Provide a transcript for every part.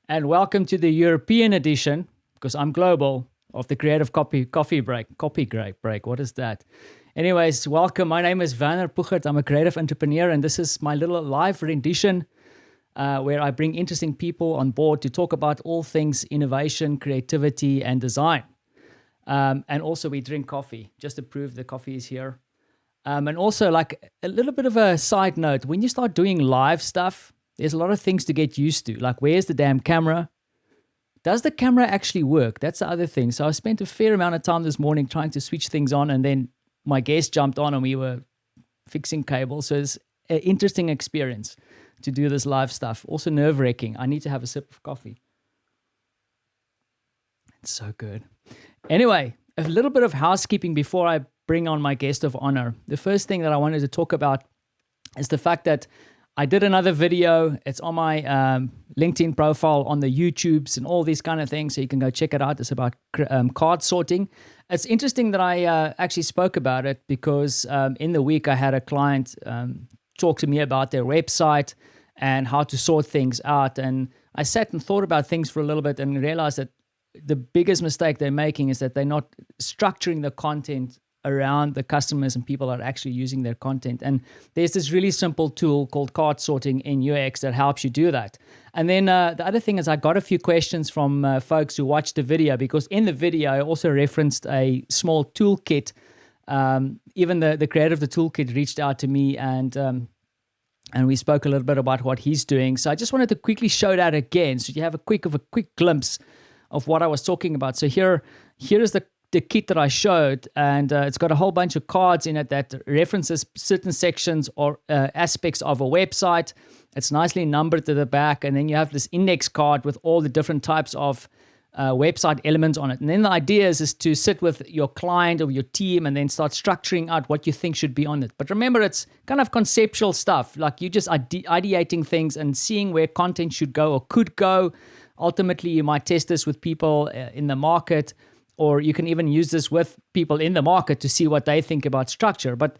and welcome to the European edition, because I'm global, of the Creative Coffee Break. What is that? Anyways, welcome. My name is Werner Puchert. I'm a creative entrepreneur, and this is my little live rendition where I bring interesting people on board to talk about all things innovation, creativity, and design. And also we drink coffee, just to prove the coffee is here. And also, like a little bit of a side note, when you start doing live stuff, there's a lot of things to get used to. Like, where's the damn camera? Does the camera actually work? That's the other thing. So I spent a fair amount of time this morning trying to switch things on, and then my guest jumped on and we were fixing cables. So it's an interesting experience to do this live stuff. Also nerve-wracking. I need to have a sip of coffee. It's so good. Anyway, a little bit of housekeeping before I bring on my guest of honor. The first thing that I wanted to talk about is the fact that I did another video. It's on my LinkedIn profile, on the YouTubes and all these kind of things, so you can go check it out. It's about card sorting. It's interesting that I actually spoke about it because in the week I had a client talk to me about their website and how to sort things out. And I sat and thought about things for a little bit and realized that the biggest mistake they're making is that they're not structuring the content around the customers and people that are actually using their content. And there's this really simple tool called card sorting in UX that helps you do that. And then the other thing is I got a few questions from folks who watched the video, because in the video I also referenced a small toolkit. Even the creator of the toolkit reached out to me and we spoke a little bit about what he's doing. So I just wanted to quickly show that again, so you have a quick glimpse of what I was talking about. So here is the kit that I showed, and it's got a whole bunch of cards in it that references certain sections or aspects of a website. It's nicely numbered to the back, and then you have this index card with all the different types of website elements on it. And then the idea is to sit with your client or your team and then start structuring out what you think should be on it. But remember, it's kind of conceptual stuff, like you just ideating things and seeing where content should go or could go. Ultimately, you might test this with people in the market, or you can even use this with people in the market to see what they think about structure. But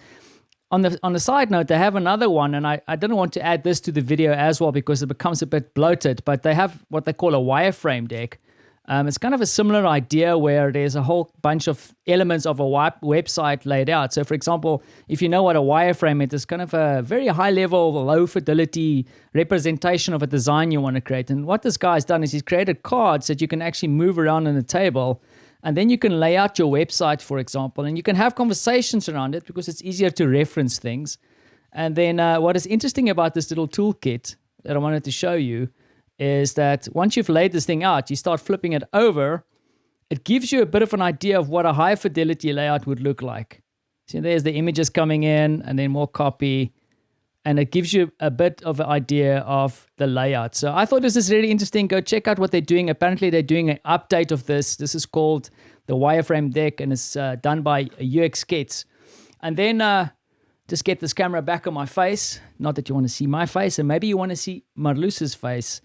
on the side note, they have another one, and I didn't want to add this to the video as well because it becomes a bit bloated, but they have what they call a wireframe deck. It's kind of a similar idea where there's a whole bunch of elements of a website laid out. So for example, if you know what a wireframe is, it's kind of a very high level, low fidelity representation of a design you want to create. And what this guy's done is he's created cards that you can actually move around on a table. And then you can lay out your website, for example, and you can have conversations around it because it's easier to reference things. And then what is interesting about this little toolkit that I wanted to show you is that once you've laid this thing out, you start flipping it over. It gives you a bit of an idea of what a high fidelity layout would look like. See, there's the images coming in and then more copy. And it gives you a bit of an idea of the layout. So I thought this is really interesting. Go check out what they're doing. Apparently, they're doing an update of this. This is called the wireframe deck, and it's done by UX Kits. And then just get this camera back on my face. Not that you want to see my face, and maybe you want to see Marloes's face.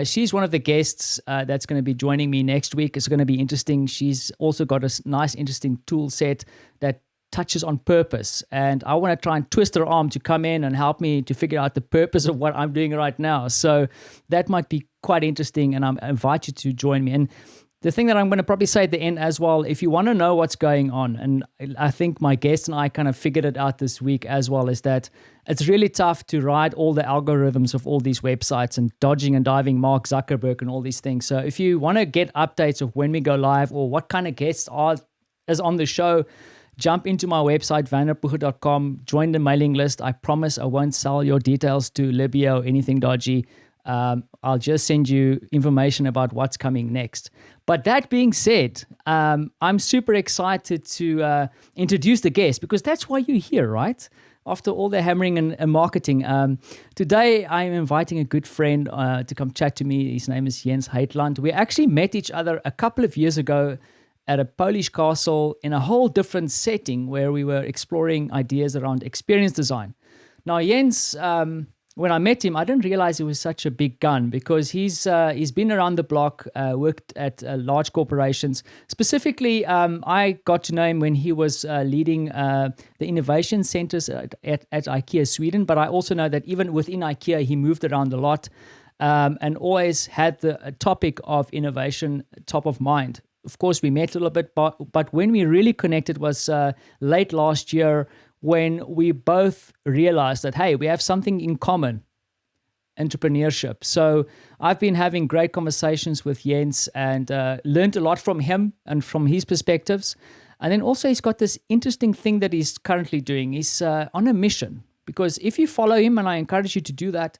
She's one of the guests that's going to be joining me next week. It's going to be interesting. She's also got a nice, interesting tool set that touches on purpose, and I want to try and twist her arm to come in and help me to figure out the purpose of what I'm doing right now. So that might be quite interesting, and I invite you to join me. And the thing that I'm going to probably say at the end as well, if you want to know what's going on, and I think my guest and I kind of figured it out this week as well, is that it's really tough to ride all the algorithms of all these websites and dodging and diving Mark Zuckerberg and all these things. So if you want to get updates of when we go live or what kind of guests is on the show, jump into my website, wernerpuchert.com, join the mailing list. I promise I won't sell your details to Libya or anything dodgy. I'll just send you information about what's coming next. But that being said, I'm super excited to introduce the guest, because that's why you're here, right? After all the hammering and marketing. Today, I'm inviting a good friend to come chat to me. His name is Jens Heitland. We actually met each other a couple of years ago at a Polish castle in a whole different setting where we were exploring ideas around experience design. Now, Jens, when I met him, I didn't realize he was such a big gun, because he's been around the block, worked at large corporations. Specifically, I got to know him when he was leading the innovation centers at IKEA Sweden, but I also know that even within IKEA, he moved around a lot. and always had the topic of innovation top of mind. Of course, we met a little bit, but when we really connected was late last year, when we both realized that, hey, we have something in common: entrepreneurship. So I've been having great conversations with Jens and learned a lot from him and from his perspectives. And then also he's got this interesting thing that he's currently doing. He's on a mission, because if you follow him, and I encourage you to do that,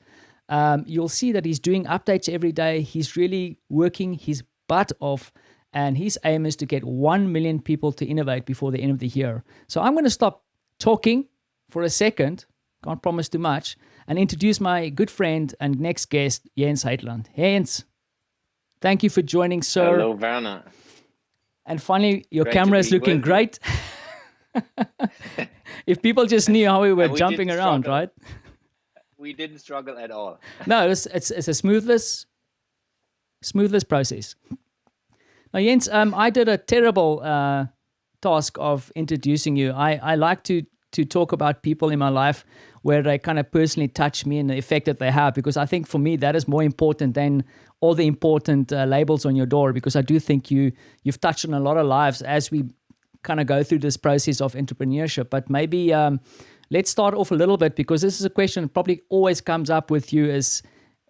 you'll see that he's doing updates every day. He's really working his butt off, and his aim is to get 1 million people to innovate before the end of the year. So I'm going to stop talking for a second, can't promise too much, and introduce my good friend and next guest, Jens Heitland. Jens, thank you for joining, sir. Hello, Werner. And finally, your camera is looking great. If people just knew how we were jumping around, right? We didn't struggle at all. No, it's a smoothless process. Now, Jens, I did a terrible task of introducing you. I like to talk about people in my life where they kind of personally touch me and the effect that they have, because I think for me that is more important than all the important labels on your door, because I do think you've touched on a lot of lives as we kind of go through this process of entrepreneurship. But maybe let's start off a little bit, because this is a question that probably always comes up with you, is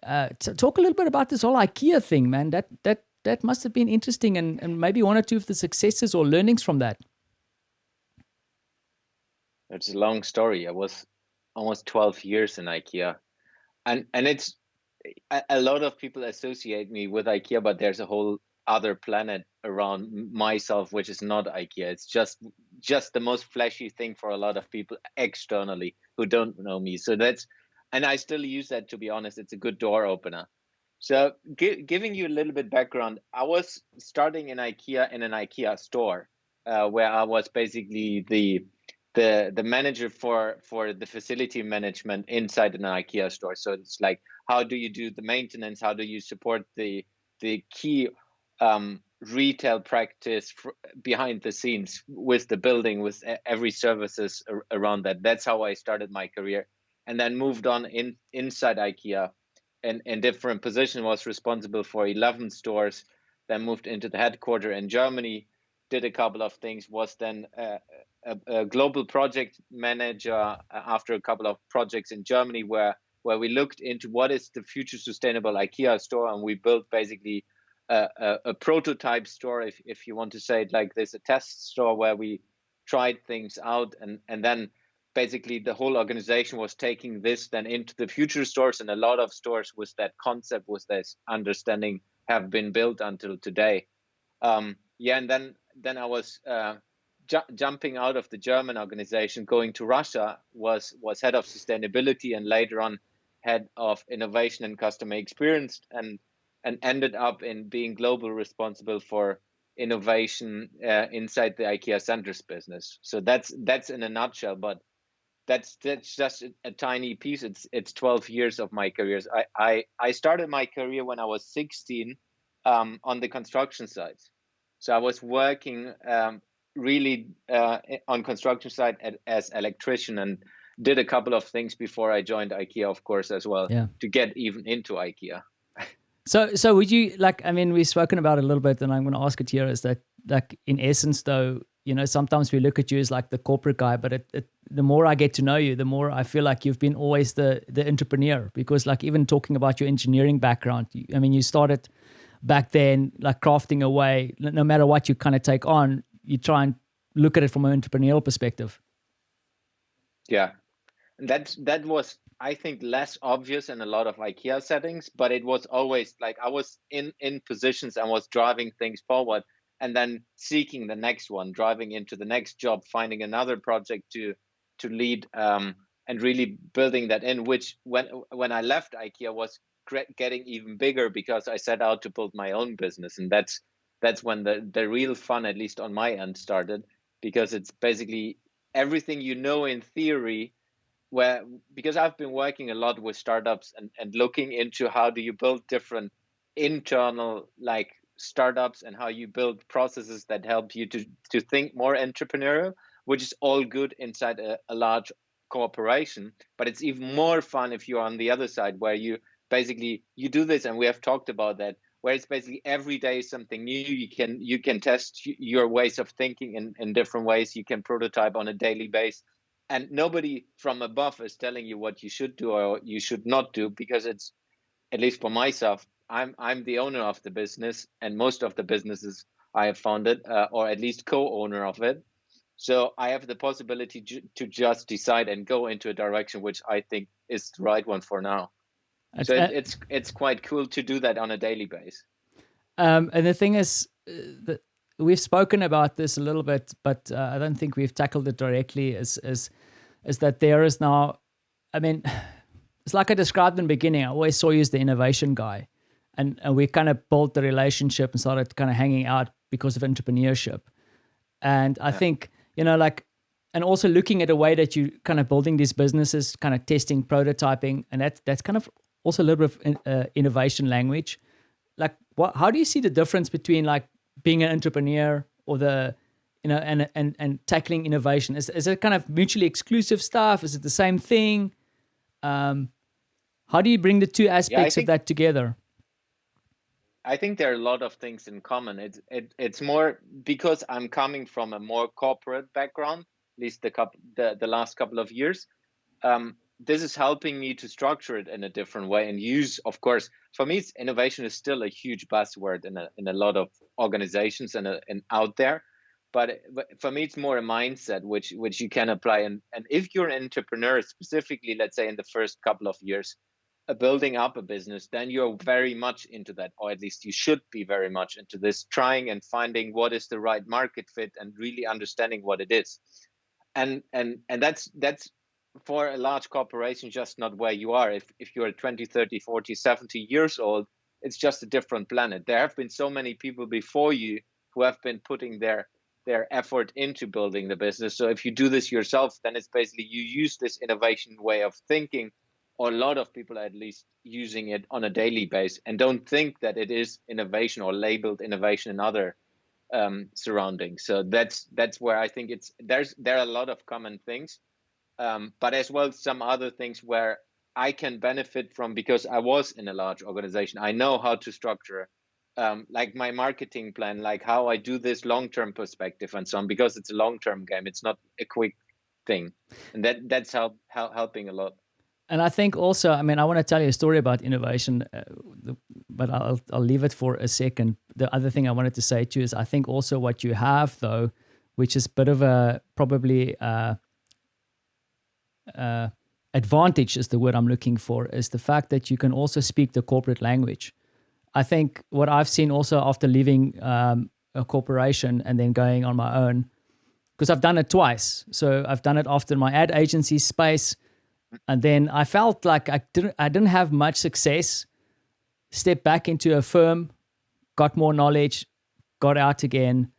talk a little bit about this whole IKEA thing, man. That must have been interesting, and maybe one or two of the successes or learnings from that. It's a long story. I was almost 12 years in IKEA, and it's a lot of people associate me with IKEA, but there's a whole other planet around myself which is not IKEA. It's just the most flashy thing for a lot of people externally who don't know me. So and I still use that, to be honest. It's a good door opener. So giving you a little bit background, I was starting in IKEA in an IKEA store, where I was basically the manager for the facility management inside an IKEA store. So it's like, how do you do the maintenance? How do you support the key retail practice behind the scenes with the building, with every services around that? That's how I started my career, and then moved on inside IKEA, and in different positions. Was responsible for 11 stores, then moved into the headquarters in Germany, did a couple of things, was then a global project manager after a couple of projects in Germany, where we looked into what is the future sustainable IKEA store, and we built basically a prototype store, if you want to say it like this, a test store where we tried things out, and then basically the whole organization was taking this then into the future stores, and a lot of stores with that concept, with this understanding, have been built until today. And then I was jumping out of the German organization, going to Russia, was head of sustainability, and later on head of innovation and customer experience, and ended up in being global responsible for innovation inside the IKEA Centres business. So that's in a nutshell, but that's just a tiny piece. It's 12 years of my career. I started my career when I was 16 on the construction side. So I was working really on construction site as electrician, and did a couple of things before I joined IKEA, of course, as well, to get even into IKEA. So would you, like, I mean, we've spoken about it a little bit, and I'm going to ask it here, is that, like, in essence, though, you know, sometimes we look at you as like the corporate guy, but the more I get to know you, the more I feel like you've been always the entrepreneur, because, like, even talking about your engineering background, I mean, you started back then, like, crafting away. No matter what you kind of take on, you try and look at it from an entrepreneurial perspective. Yeah, that was, I think, less obvious in a lot of IKEA settings, but it was always like I was in positions and was driving things forward, and then seeking the next one, driving into the next job, finding another project to lead, and really building that in. Which when I left IKEA was getting even bigger, because I set out to build my own business, and that's when the real fun, at least on my end, started, because it's basically everything you know in theory. Because I've been working a lot with startups and looking into how do you build different internal, like, startups, and how you build processes that help you to think more entrepreneurial, which is all good inside a large corporation. But it's even more fun if you're on the other side, where you basically you do this, and we have talked about that, where it's basically every day something new. You can test your ways of thinking in different ways. You can prototype on a daily basis, and nobody from above is telling you what you should do or you should not do, because it's, at least for myself, I'm the owner of the business, and most of the businesses I have founded, or at least co-owner of it. So I have the possibility to just decide and go into a direction which I think is the right one for now. It's, So it's quite cool to do that on a daily basis. and the thing is that we've spoken about this a little bit, but I don't think we've tackled it directly. Is that there is now? I mean, it's like I described in the beginning. I always saw you as the innovation guy, and we kind of built the relationship and started kind of hanging out because of entrepreneurship. And I think, like, and also looking at a way that you kind of building these businesses, kind of testing, prototyping, and that's kind of also a little bit of innovation language. Like, how do you see the difference between like being an entrepreneur or and tackling innovation? Is it kind of mutually exclusive stuff? Is it the same thing? How do you bring the two aspects of that together? I think there are a lot of things in common. It's more because I'm coming from a more corporate background, at least the last couple of years. This is helping me to structure it in a different way and use, of course, for me, innovation is still a huge buzzword in a lot of organizations and out there. But for me, it's more a mindset which you can apply. And if you're an entrepreneur, specifically, let's say in the first couple of years, building up a business, then you're very much into that, or at least you should be very much into this, trying and finding what is the right market fit and really understanding what it is. And that's for a large corporation just not where you are. If you're 20, 30, 40, 70 years old, it's just a different planet. There have been so many people before you who have been putting their effort into building the business. So if you do this yourself, then it's basically you use this innovation way of thinking, or a lot of people are at least using it on a daily basis, and don't think that it is innovation or labeled innovation in other surroundings. So that's where I think there are a lot of common things, but as well some other things where I can benefit from, because I was in a large organization. I know how to structure like my marketing plan, like how I do this long-term perspective and so on, because it's a long-term game. It's not a quick thing, and that's helping a lot. And I think also, I mean, I want to tell you a story about innovation, but I'll leave it for a second. The other thing I wanted to say too is I think also what you have though, which is a bit of a probably advantage is the word I'm looking for, is the fact that you can also speak the corporate language. I think what I've seen also after leaving a corporation and then going on my own, because I've done it twice. So I've done it after my ad agency space, and then I felt like I didn't have much success. Stepped back into a firm, got more knowledge, got out again,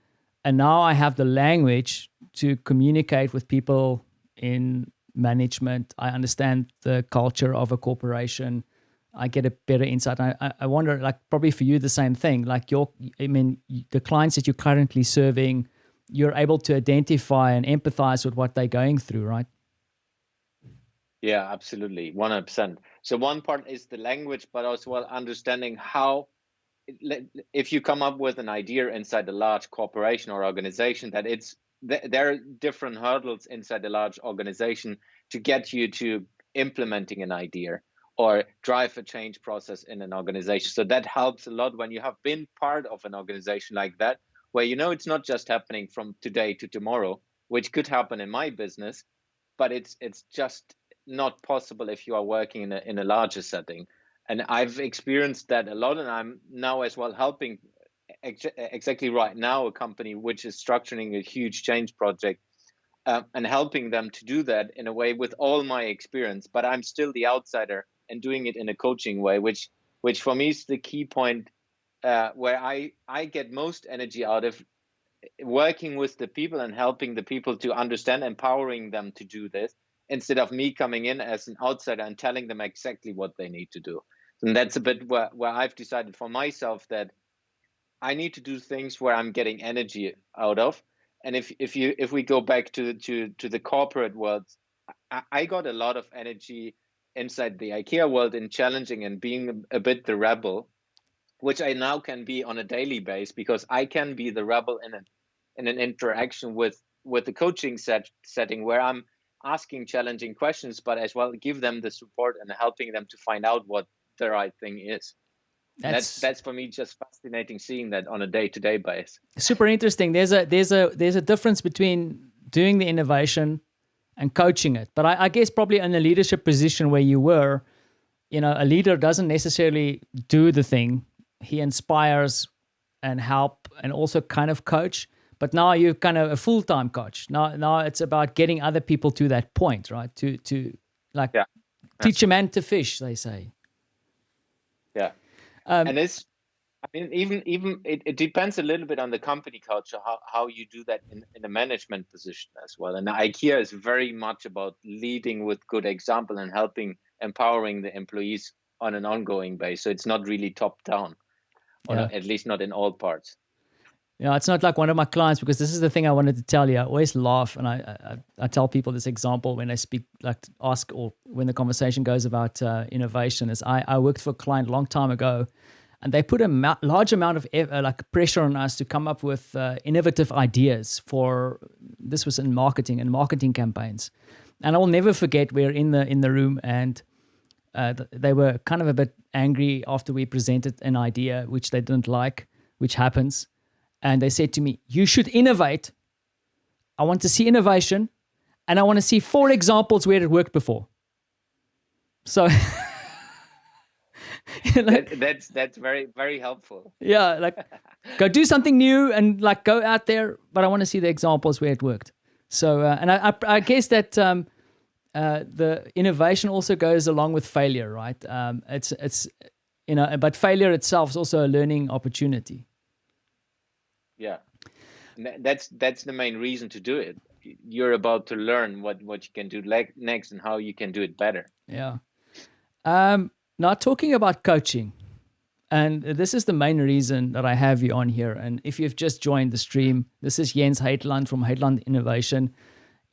and now I have the language to communicate with people in management. I understand the culture of a corporation. I get a better insight. I wonder, like, probably for you the same thing. Like the clients that you're currently serving, you're able to identify and empathize with what they're going through, right? Yeah, absolutely, 100%. So one part is the language, but as well understanding how, if you come up with an idea inside a large corporation or organization, that there are different hurdles inside a large organization to get you to implementing an idea or drive a change process in an organization. So that helps a lot when you have been part of an organization like that, where it's not just happening from today to tomorrow, which could happen in my business, but it's just not possible if you are working in a larger setting. And I've experienced that a lot, and I'm now as well helping exactly right now a company which is structuring a huge change project, and helping them to do that in a way with all my experience, but I'm still the outsider and doing it in a coaching way, which for me is the key point, where I get most energy out of working with the people and helping the people to understand, empowering them to do this, instead of me coming in as an outsider and telling them exactly what they need to do. And that's a bit where I've decided for myself that I need to do things where I'm getting energy out of. And if we go back to the corporate world, I got a lot of energy inside the IKEA world in challenging and being a bit the rebel, which I now can be on a daily basis, because I can be the rebel in an interaction with the coaching setting, where I'm asking challenging questions, but as well give them the support and helping them to find out what the right thing is. That's for me just fascinating, seeing that on a day-to-day basis. Super interesting. There's a difference between doing the innovation and coaching it. But I guess probably in a leadership position where you were, a leader doesn't necessarily do the thing. He inspires and help and also kind of coach. But now you're kind of a full-time coach. Now it's about getting other people to that point, right? To teach a man to fish, they say. Yeah. And even it depends a little bit on the company culture, how you do that in a management position as well. And IKEA is very much about leading with good example and empowering the employees on an ongoing basis. So it's not really top down, or at least not in all parts. It's not like one of my clients, because this is the thing I wanted to tell you. I always laugh, and I tell people this example when they speak, ask, or when the conversation goes about innovation. Is I worked for a client a long time ago, and they put a large amount of pressure on us to come up with innovative ideas for. This was in marketing and marketing campaigns, and I will never forget. We're in the room, and they were kind of a bit angry after we presented an idea which they didn't like, which happens. And they said to me, "You should innovate. I want to see innovation, and I want to see 4 examples where it worked before." So that's very, very helpful. Yeah, go do something new and go out there, but I want to see the examples where it worked. So and I guess that the innovation also goes along with failure, right? It's but failure itself is also a learning opportunity. Yeah, that's the main reason to do it. You're about to learn what you can do next and how you can do it better. Yeah. Now talking about coaching, and this is the main reason that I have you on here. And if you've just joined the stream, this is Jens Heitland from Heitland Innovation.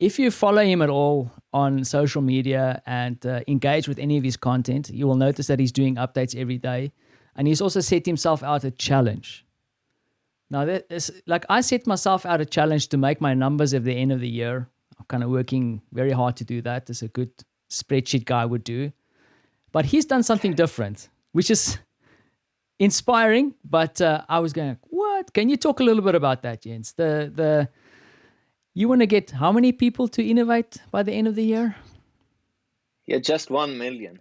If you follow him at all on social media and engage with any of his content, you will notice that he's doing updates every day. And he's also set himself out a challenge. Now, that is, I set myself out a challenge to make my numbers at the end of the year. I'm kind of working very hard to do that, as a good spreadsheet guy would do. But he's done something different, which is inspiring. But I was going, what? Can you talk a little bit about that, Jens? You want to get how many people to innovate by the end of the year? Yeah, just 1 million.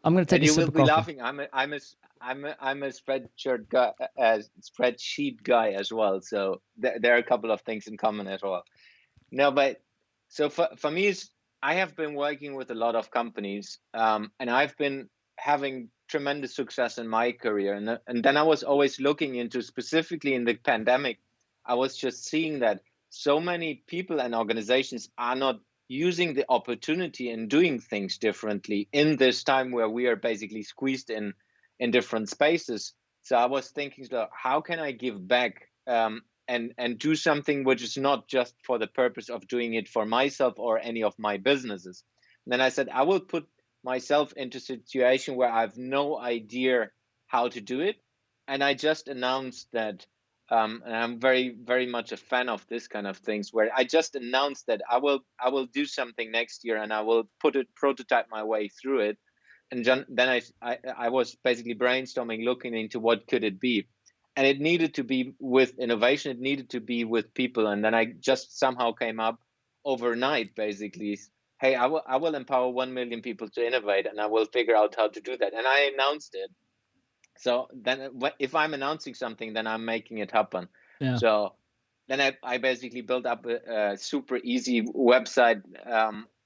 I'm going to take and a sip of coffee. You will be laughing. I'm a spreadsheet guy as well. So there are a couple of things in common as well. No, but so for me, I have been working with a lot of companies, and I've been having tremendous success in my career. And then I was always looking into, specifically in the pandemic, I was just seeing that so many people and organizations are not using the opportunity and doing things differently in this time where we are basically squeezed in different spaces. So I was thinking, how can I give back and do something which is not just for the purpose of doing it for myself or any of my businesses. And then I said, I will put myself into a situation where I have no idea how to do it. And I just announced that, and I'm very, very much a fan of this kind of things, where I just announced that I will do something next year, and I will prototype my way through it. And then I was basically brainstorming, looking into what could it be. And it needed to be with innovation. It needed to be with people. And then I just somehow came up overnight, basically, hey, I will empower 1 million people to innovate, and I will figure out how to do that. And I announced it. So then if I'm announcing something, then I'm making it happen. Yeah. So then I basically built up a super easy website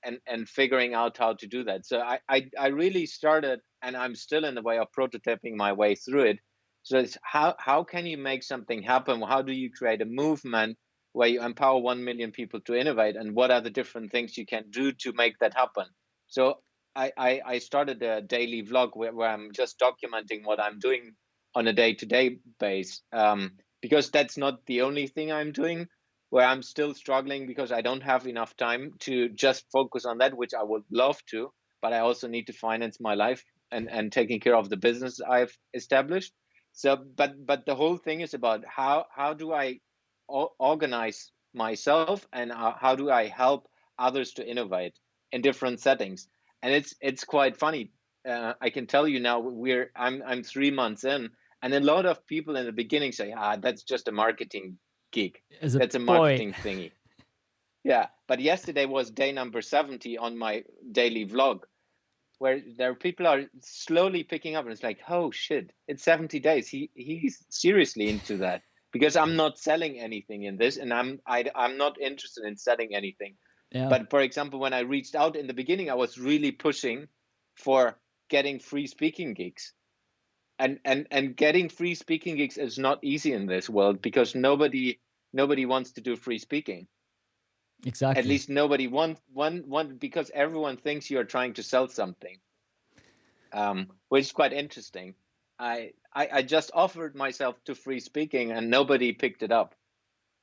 and figuring out how to do that. So I really started, and I'm still in the way of prototyping my way through it. So it's how can you make something happen? How do you create a movement where you empower 1 million people to innovate, and what are the different things you can do to make that happen? So I started a daily vlog where I'm just documenting what I'm doing on a day-to-day basis, because that's not the only thing I'm doing. where I'm still struggling because I don't have enough time to just focus on that, which I would love to, but I also need to finance my life and taking care of the business I've established. So, but the whole thing is about how do I organize myself, and how do I help others to innovate in different settings. And it's quite funny. I can tell you now, I'm 3 months in, and a lot of people in the beginning say, that's just a marketing gig. That's a ploy. marketing thingy. Yeah. But yesterday was day number 70 on my daily vlog, where there people are slowly picking up, and it's like, oh shit, it's 70 days. He's seriously into that, because I'm not selling anything in this, and I'm not interested in selling anything. Yeah. But for example, when I reached out in the beginning, I was really pushing for getting free speaking gigs. And getting free speaking gigs is not easy in this world, because nobody wants to do free speaking. Exactly. At least nobody wants because everyone thinks you're trying to sell something, which is quite interesting. I just offered myself to free speaking, and nobody picked it up.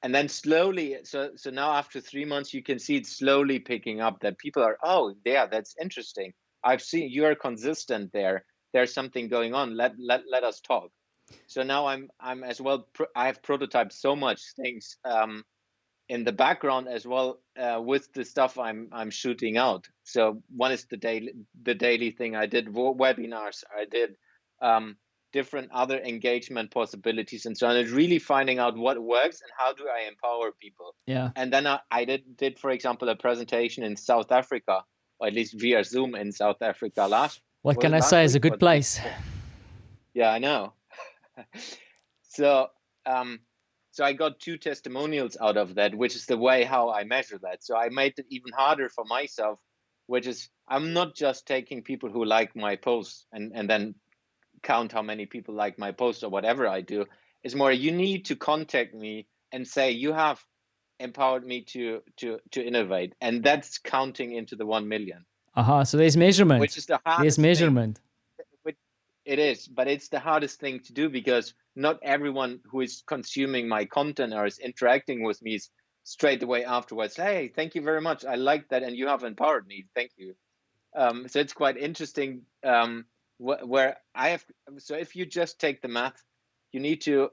And then slowly, so now after 3 months, you can see it slowly picking up, that people are, oh yeah, that's interesting. I've seen you're consistent there. There's something going on. Let us talk. So now I'm as well. I have prototyped so much things in the background as well, with the stuff I'm shooting out. So one is the daily thing. I did webinars. I did different other engagement possibilities and so on. It's really finding out what works and how do I empower people. Yeah. And then I did, for example, a presentation in South Africa, or at least via Zoom in South Africa last. What can I say? It's a good place. Yeah, I know. So so I got 2 testimonials out of that, which is the way how I measure that. So I made it even harder for myself, which is I'm not just taking people who like my posts and then count how many people like my post or whatever I do. It's more, you need to contact me and say you have empowered me to innovate, and that's counting into the 1 million. So there's measurement. Which is the hardest There's measurement. It is, but it's the hardest thing to do, because not everyone who is consuming my content or is interacting with me is straight away afterwards, hey, thank you very much, I like that, and you have empowered me, thank you. So it's quite interesting, where I have. So if you just take the math, you need to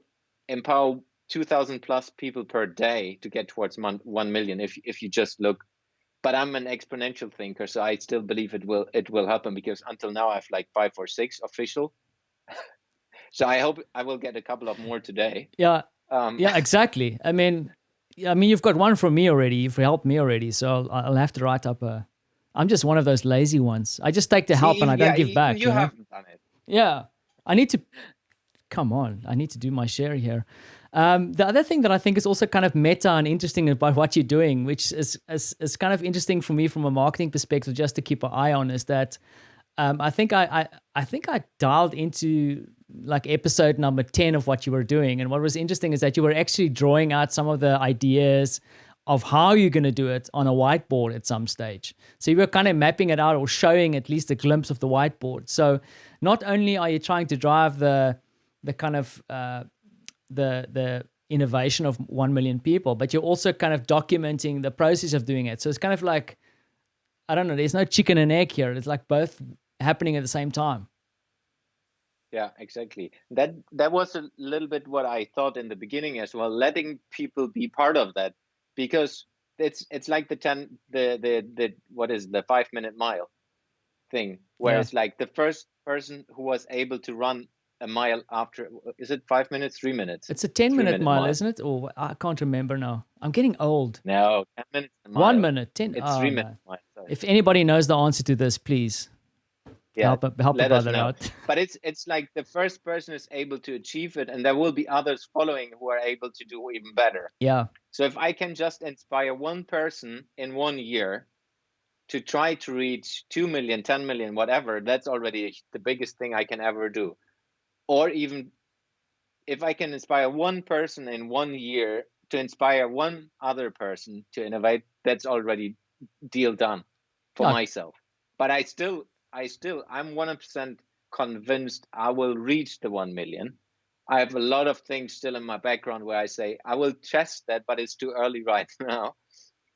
empower 2,000 plus people per day to get towards 1 million. If you just look. But I'm an exponential thinker, so I still believe it will happen, because until now I have like 5 or 6 official. So I hope I will get a couple of more today. Yeah, yeah, exactly. I mean, you've got one from me already. You've helped me already, so I'll have to write up a. I'm just one of those lazy ones. I just take the help and I don't give back. You haven't done it. Yeah, I need to. Come on, I need to do my share here. The other thing that I think is also kind of meta and interesting about what you're doing, which is kind of interesting for me from a marketing perspective, just to keep an eye on, is that I think I dialed into like episode number 10 of what you were doing, and what was interesting is that you were actually drawing out some of the ideas of how you're going to do it on a whiteboard at some stage. So you were kind of mapping it out, or showing at least a glimpse of the whiteboard. So not only are you trying to drive the kind of the innovation of 1 million people, but you're also kind of documenting the process of doing it. So it's kind of like, I don't know, there's no chicken and egg here. It's like both happening at the same time. Yeah, exactly. That was a little bit what I thought in the beginning as well, letting people be part of that, because it's like the what is the 5-minute mile thing, where it's like the first person who was able to run a mile after, is it 5 minutes, 3 minutes? It's a 10-minute mile, isn't it? Or I can't remember now. I'm getting old. No, 10 minutes a mile. 1 minute, 10. It's 3 minutes. No. If anybody knows the answer to this, please help a brother out. But it's like the first person is able to achieve it, and there will be others following who are able to do even better. Yeah. So if I can just inspire one person in 1 year to try to reach 2 million, 10 million, whatever, that's already the biggest thing I can ever do. Or even if I can inspire one person in 1 year to inspire one other person to innovate, that's already deal done for myself. But I'm 100% convinced I will reach the 1 million. I have a lot of things still in my background where I say I will test that, but it's too early right now.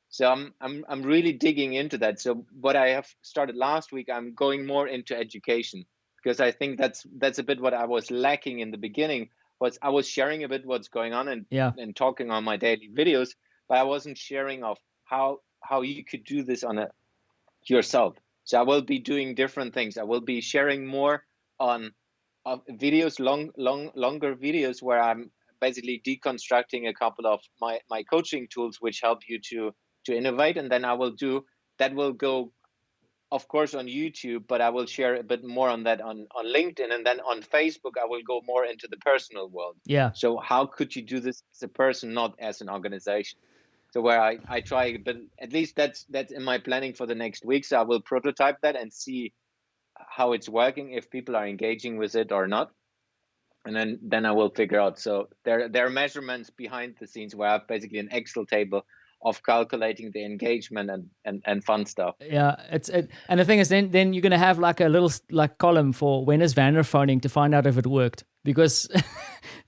So I'm really digging into that. So what I have started last week, I'm going more into education, because I think that's a bit what I was lacking in the beginning. Was I was sharing a bit what's going on and talking on my daily videos, but I wasn't sharing of how you could do this on a yourself. So I will be doing different things. I will be sharing more on videos, longer videos where I'm basically deconstructing a couple of my coaching tools which help you to innovate. And then I will do that will go, of course, on YouTube, but I will share a bit more on that on LinkedIn, and then on Facebook I will go more into the personal world. Yeah. So how could you do this as a person, not as an organization? So where I try, but at least that's in my planning for the next week. So I will prototype that and see how it's working, if people are engaging with it or not, and then I will figure out. So there are measurements behind the scenes where I have basically an Excel table of calculating the engagement and fun stuff. Yeah, and the thing is, then you're gonna have like a little like column for when is Werner phoning to find out if it worked, because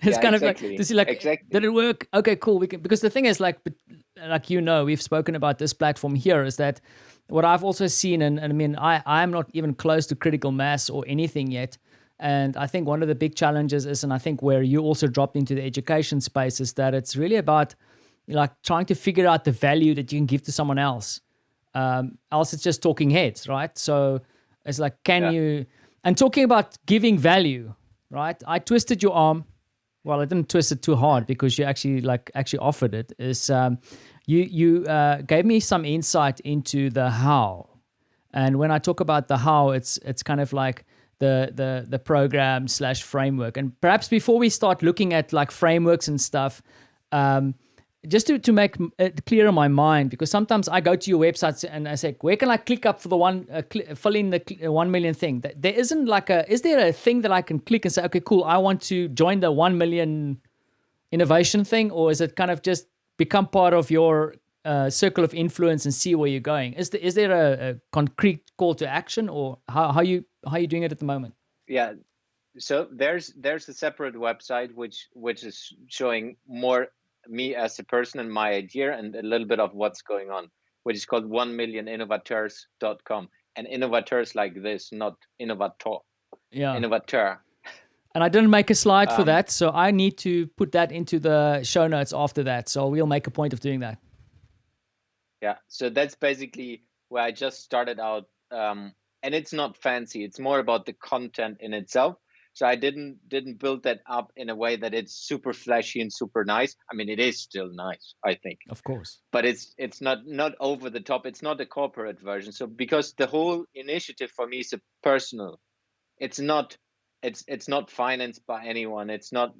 it's kind of like to see like did it work? Okay, cool. We can, because the thing is like we've spoken about this platform here, is that what I've also seen, and I mean I'm not even close to critical mass or anything yet. And I think one of the big challenges is, and I think where you also dropped into the education space, is that it's really about like trying to figure out the value that you can give to someone else. Else it's just talking heads, right? So it's like, can you, and talking about giving value, right? I twisted your arm. Well, I didn't twist it too hard because you actually offered it. Is you gave me some insight into the how. And when I talk about the how, it's kind of like the program / framework. And perhaps before we start looking at like frameworks and stuff, just to make it clear in my mind, because sometimes I go to your websites and I say, where can I click up for the fill in the 1 million thing? There isn't like is there a thing that I can click and say, okay, cool, I want to join the 1 million innovation thing? Or is it kind of just become part of your circle of influence and see where you're going? Is there a concrete call to action, or how are you doing it at the moment? Yeah. So there's a separate website which is showing more me as a person and my idea and a little bit of what's going on, which is called 1millioninnovateurs.com. And innovateurs like this, not innovator. Yeah. Innovateur. And I didn't make a slide for that, so I need to put that into the show notes after that. So we'll make a point of doing that. Yeah. So that's basically where I just started out. And it's not fancy. It's more about the content in itself. So I didn't build that up in a way that it's super flashy and super nice. I mean, it is still nice, I think. Of course. But it's not over the top. It's not a corporate version. So because the whole initiative for me is a personal. It's not financed by anyone. It's not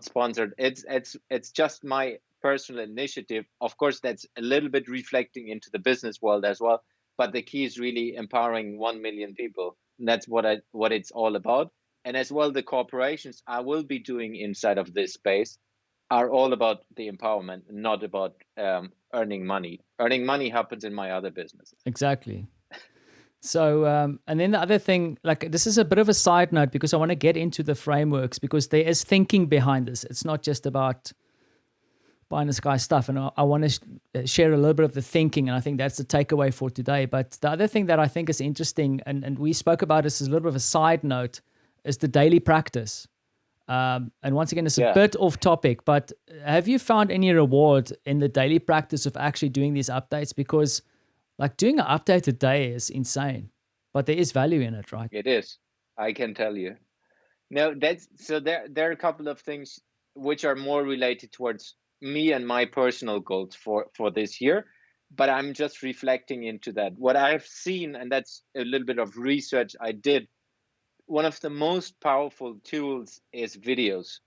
sponsored. It's just my personal initiative. Of course, that's a little bit reflecting into the business world as well. But the key is really empowering 1 million people. And that's what it's all about. And as well, the corporations I will be doing inside of this space are all about the empowerment, not about earning money. Earning money happens in my other businesses. Exactly. So, and then the other thing, like this is a bit of a side note because I want to get into the frameworks, because there is thinking behind this. It's not just about pie in the sky stuff. And I want to share a little bit of the thinking, and I think that's the takeaway for today. But the other thing that I think is interesting, and we spoke about this as a little bit of a side note, is the daily practice. And once again, it's a bit off topic, but have you found any reward in the daily practice of actually doing these updates? Because like doing an update a day is insane, but there is value in it, right? It is. I can tell you. No, there are a couple of things which are more related towards me and my personal goals for this year, but I'm just reflecting into that. What I've seen, and that's a little bit of research I did, one of the most powerful tools is videos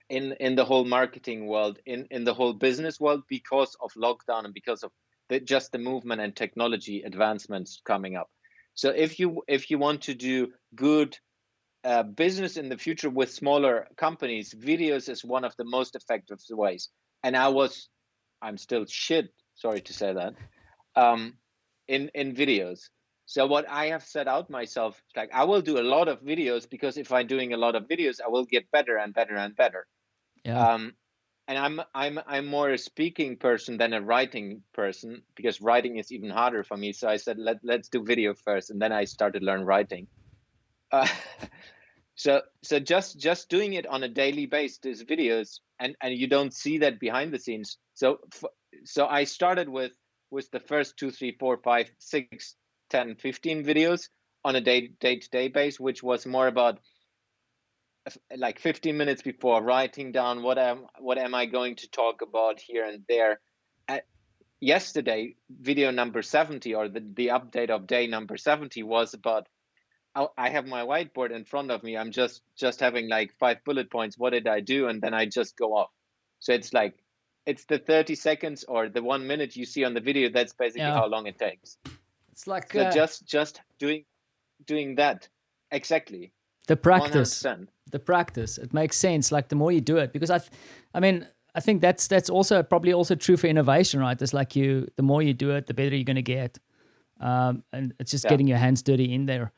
in the whole marketing world, in the whole business world, because of lockdown and because of just the movement and technology advancements coming up. So if you want to do good business in the future with smaller companies, videos is one of the most effective ways. And I'm still shit, sorry to say that, in videos. So what I have set out myself, like I will do a lot of videos, because if I'm doing a lot of videos, I will get better and better and better. Yeah. And I'm more a speaking person than a writing person, because writing is even harder for me. So I said, let's do video first, and then I started learn writing. Uh, so just doing it on a daily basis, these videos, and you don't see that behind the scenes. So I started with the first 2, 3, 4, 5, 6, 10, 15 videos on a day-to-day basis, which was more about like 15 minutes before, writing down what am I going to talk about here and there. Yesterday, video number 70, or the update of day number 70, was about, I have my whiteboard in front of me. I'm just having like 5 bullet points. What did I do? And then I just go off. So it's like, it's the 30 seconds or the 1 minute you see on the video. That's basically how long it takes. It's like So just doing that. Exactly. the practice. 100%. The practice. It makes sense. Like the more you do it, because I mean, I think that's also probably also true for innovation, right? It's like the more you do it, the better you're going to get. And it's just getting your hands dirty in there.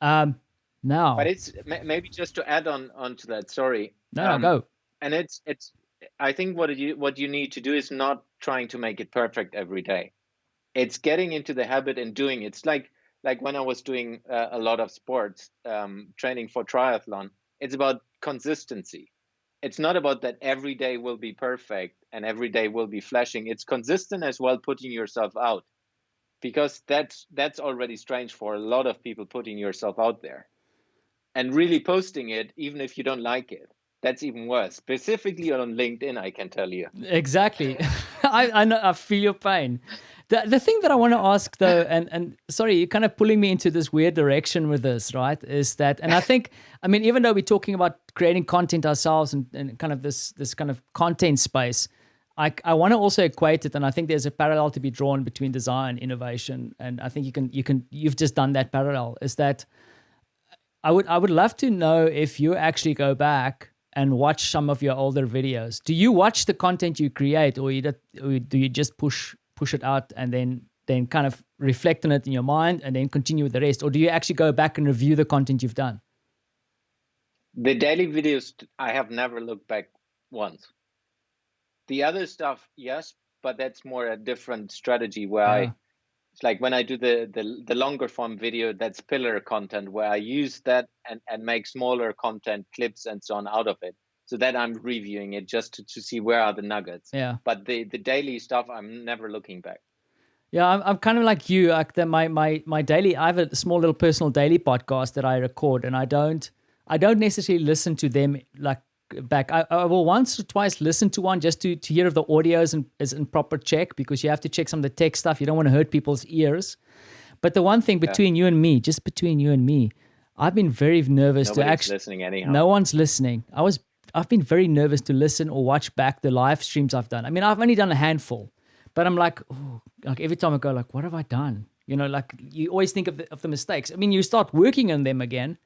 Now, but it's maybe just to add on to that. Sorry. No, go. And it's I think what you need to do is not trying to make it perfect every day. It's getting into the habit and doing it. It's like when I was doing a lot of sports, training for triathlon. It's about consistency. It's not about that every day will be perfect and every day will be flashing. It's consistent as well, putting yourself out, because that's already strange for a lot of people, putting yourself out there and really posting it, even if you don't like it. That's even worse, specifically on LinkedIn, I can tell you. Exactly. I know, I feel your pain. The thing that I want to ask though, and sorry, you're kind of pulling me into this weird direction with this, right? Is that, and I think, I mean, even though we're talking about creating content ourselves and kind of this kind of content space, I want to also equate it, and I think there's a parallel to be drawn between design, innovation, and I think you've just done that parallel. Is that I would love to know if you actually go back and watch some of your older videos. Do you watch the content you create, or do you just push it out and then kind of reflect on it in your mind and then continue with the rest? Or do you actually go back and review the content you've done? The daily videos, I have never looked back once. The other stuff, yes, but that's more a different strategy where it's like when I do the longer form video, that's pillar content, where I use that and make smaller content clips and so on out of it, so that I'm reviewing it just to see where are the nuggets. Yeah. But the daily stuff, I'm never looking back. Yeah, I'm kind of like you. Like my daily, I have a small little personal daily podcast that I record, and I don't necessarily listen to them like back. I will once or twice listen to one just to hear if the audio is in proper check, because you have to check some of the tech stuff. You don't want to hurt people's ears. But the one thing between you and me, just between you and me, I've been very nervous to actually listening anyhow. No one's listening. I've been very nervous to listen or watch back the live streams I've done. I mean, I've only done a handful, but I'm like, oh, like every time I go, like, what have I done? You know, like you always think of the mistakes. I mean, you start working on them again,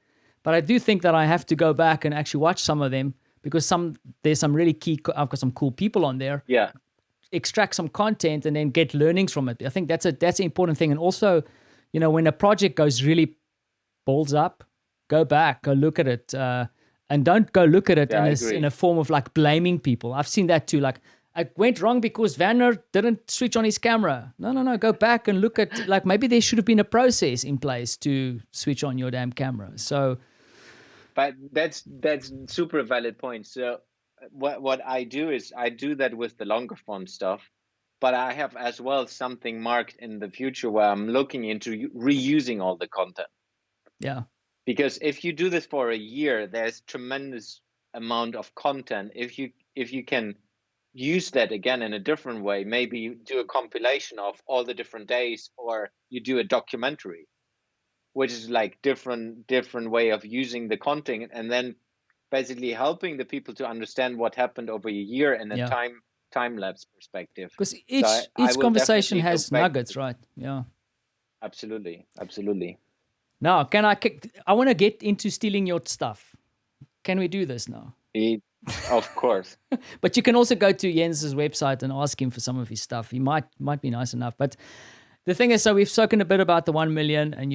but I do think that I have to go back and actually watch some of them, because there's some really key. I've got some cool people on there. Yeah. Extract some content and then get learnings from it. I think that's an important thing. And also, you know, when a project goes really balls up, go back, go look at it, and don't go look at it in a form of like blaming people. I've seen that too. Like, it went wrong because Werner didn't switch on his camera. No. Go back and look at, like, maybe there should have been a process in place to switch on your damn camera. So, but that's super valid point. So what I do is I do that with the longer form stuff, but I have as well something marked in the future where I'm looking into reusing all the content. Yeah. Because if you do this for a year, there's tremendous amount of content. If you can use that again in a different way, maybe you do a compilation of all the different days, or you do a documentary, which is like different way of using the content, and then basically helping the people to understand what happened over a year in a time lapse perspective. Because each conversation has nuggets, right? Yeah. Absolutely. Now, I want to get into stealing your stuff. Can we do this now? Of course. But you can also go to Jens's website and ask him for some of his stuff. He might be nice enough. But the thing is, so we've spoken a bit about the 1 million, and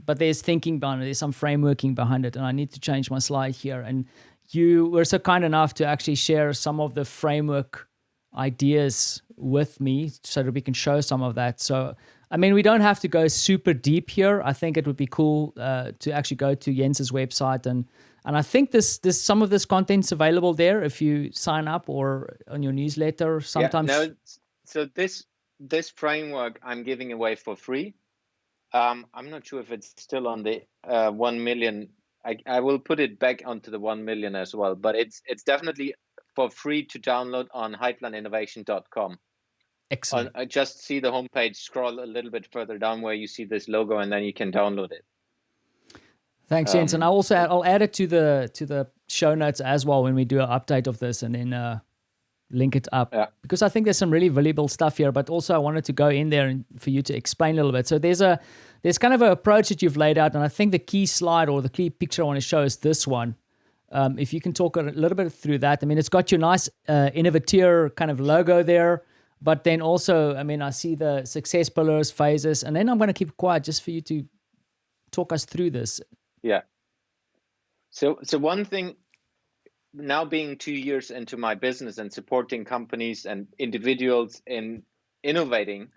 but there's thinking behind it. There's some frameworking behind it, and I need to change my slide here. And you were so kind enough to actually share some of the framework ideas with me so that we can show some of that. So, I mean, we don't have to go super deep here. I think it would be cool to actually go to Jens's website, and I think this some of this content's available there if you sign up or on your newsletter. Sometimes, so this framework I'm giving away for free. I'm not sure if it's still on the 1 million. I will put it back onto the 1 million as well, but it's definitely for free to download on heitlandinnovation.com. excellent. Just see the homepage, scroll a little bit further down where you see this logo, and then you can download it. Thanks, Jens. And I'll add it to the show notes as well when we do an update of this, and then link it up, because I think there's some really valuable stuff here. But also I wanted to go in there and for you to explain a little bit. So there's kind of an approach that you've laid out, and I think the key slide or the key picture I want to show is this one. If you can talk a little bit through that. I mean, it's got your nice innovateur kind of logo there, but then also, I mean, I see the success pillars, phases, and then I'm going to keep it quiet just for you to talk us through this. Yeah. So one thing, now being 2 years into my business and supporting companies and individuals in innovating,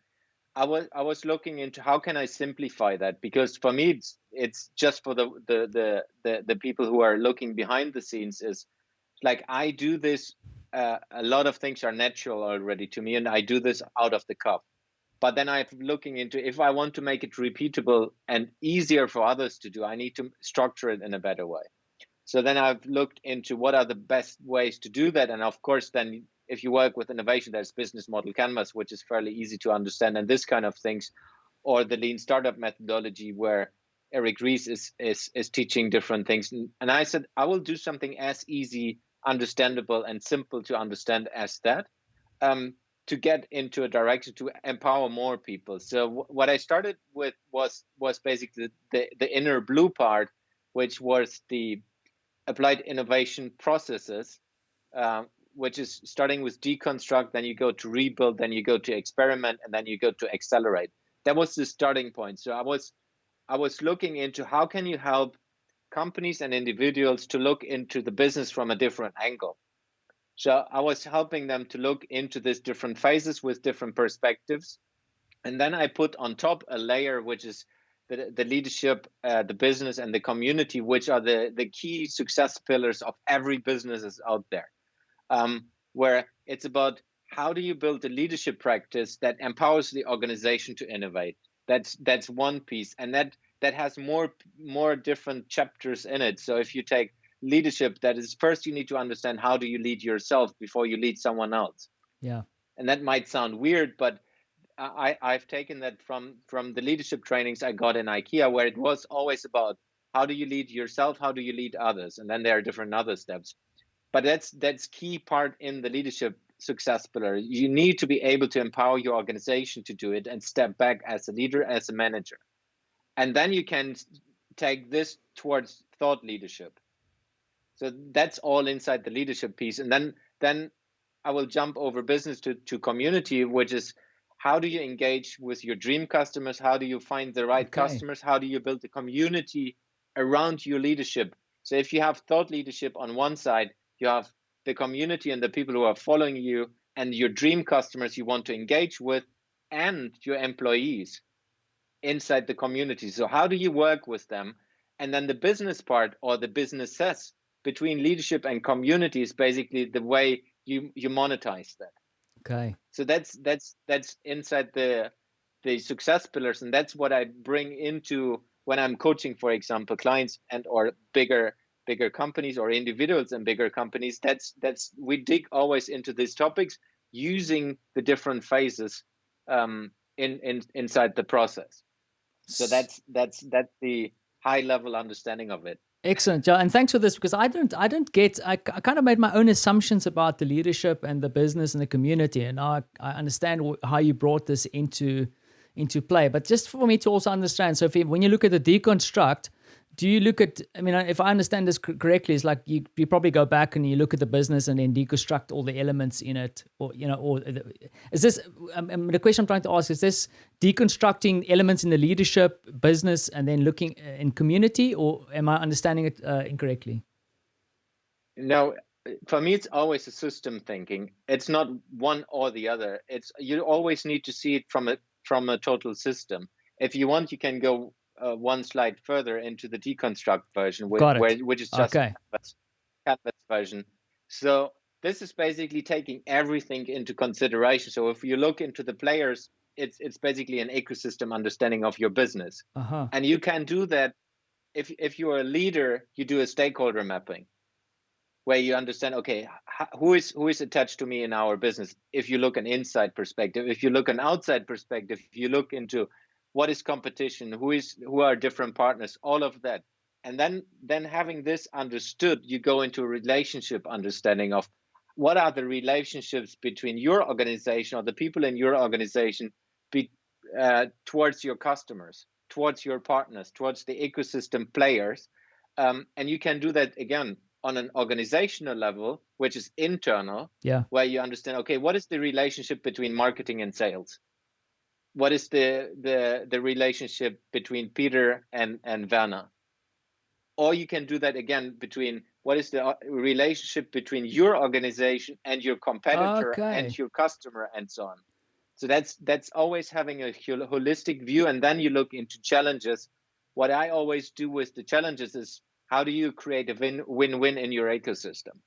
I was looking into how can I simplify that, because for me it's just for the people who are looking behind the scenes, is like I do this. A lot of things are natural already to me, and I do this out of the cuff. But then I'm looking into, if I want to make it repeatable and easier for others to do, I need to structure it in a better way. So then I've looked into what are the best ways to do that. And of course, then if you work with innovation, there's business model canvas, which is fairly easy to understand, and this kind of things, or the lean startup methodology where Eric Ries is teaching different things. And I said, I will do something as easy, understandable, and simple to understand as that, to get into a direction to empower more people. So what I started with was basically the inner blue part, which was the applied innovation processes, which is starting with deconstruct, then you go to rebuild, then you go to experiment, and then you go to accelerate. That was the starting point. So I was looking into how can you help companies and individuals to look into the business from a different angle. So I was helping them to look into these different phases with different perspectives. And then I put on top a layer, which is the leadership, the business, and the community, which are the key success pillars of every business out there, where it's about how do you build a leadership practice that empowers the organization to innovate. That's one piece, and that has more different chapters in it. So if you take leadership, that is, first you need to understand how do you lead yourself before you lead someone else. Yeah. And that might sound weird, but I've taken that from the leadership trainings I got in IKEA, where it was always about how do you lead yourself, how do you lead others, and then there are different other steps. But that's key part in the leadership success pillar. You need to be able to empower your organization to do it and step back as a leader, as a manager. And then you can take this towards thought leadership. So that's all inside the leadership piece. And then I will jump over business to community, which is how do you engage with your dream customers? How do you find the right customers? How do you build a community around your leadership? So if you have thought leadership on one side, you have the community and the people who are following you and your dream customers you want to engage with, and your employees inside the community. So how do you work with them? And then the business part, or the businesses between leadership and community, is basically the way you monetize that. Okay. So that's inside the success pillars, and that's what I bring into when I'm coaching, for example, clients and or bigger companies or individuals in bigger companies. That's we dig always into these topics using the different phases inside the process. So that's the high level understanding of it. Excellent, Joe, and thanks for this, because I kind of made my own assumptions about the leadership and the business and the community, and now I understand how you brought this into play. But just for me to also understand, so when you look at the deconstruct, do you look at, I mean, if I understand this correctly, it's like you probably go back and you look at the business and then deconstruct all the elements in it, or, is this, the question I'm trying to ask, is this deconstructing elements in the leadership, business, and then looking in community, or am I understanding it incorrectly? No, for me, it's always a system thinking. It's not one or the other. You always need to see it from a total system. If you want, you can go one slide further into the deconstruct version, which is just okay. canvas version. So this is basically taking everything into consideration. So if you look into the players, it's basically an ecosystem understanding of your business, and you can do that if you're a leader. You do a stakeholder mapping, where you understand, okay, who is attached to me in our business. If you look an inside perspective, if you look an outside perspective, if you look into what is competition, who are different partners, all of that. And then having this understood, you go into a relationship understanding of what are the relationships between your organization or the people in your organization towards your customers, towards your partners, towards the ecosystem players. And you can do that again on an organizational level, which is internal, where you understand, okay, what is the relationship between marketing and sales? What is the relationship between Peter and Werner? Or you can do that again between what is the relationship between your organization and your competitor and your customer, and so on. So that's always having a holistic view. And then you look into challenges. What I always do with the challenges is, how do you create a win-win in your ecosystem?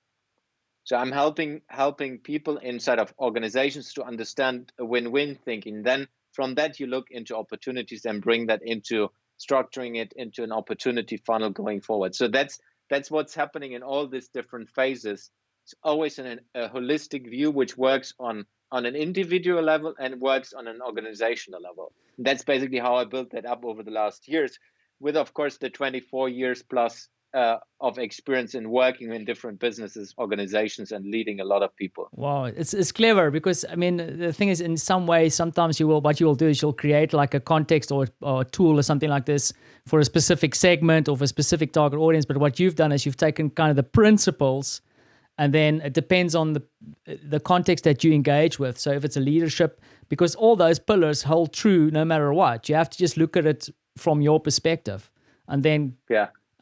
So I'm helping people inside of organizations to understand a win-win thinking. Then from that, you look into opportunities and bring that into structuring it into an opportunity funnel going forward. So that's what's happening in all these different phases. It's always a holistic view, which works on an individual level and works on an organizational level. And that's basically how I built that up over the last years, with, of course, the 24 years plus of experience in working in different businesses, organizations, and leading a lot of people. Wow, it's clever, because I mean, the thing is, in some way, sometimes what you will do is you'll create like a context or a tool or something like this for a specific segment or for a specific target audience. But what you've done is you've taken kind of the principles, and then it depends on the context that you engage with. So if it's a leadership, because all those pillars hold true no matter what, you have to just look at it from your perspective, and then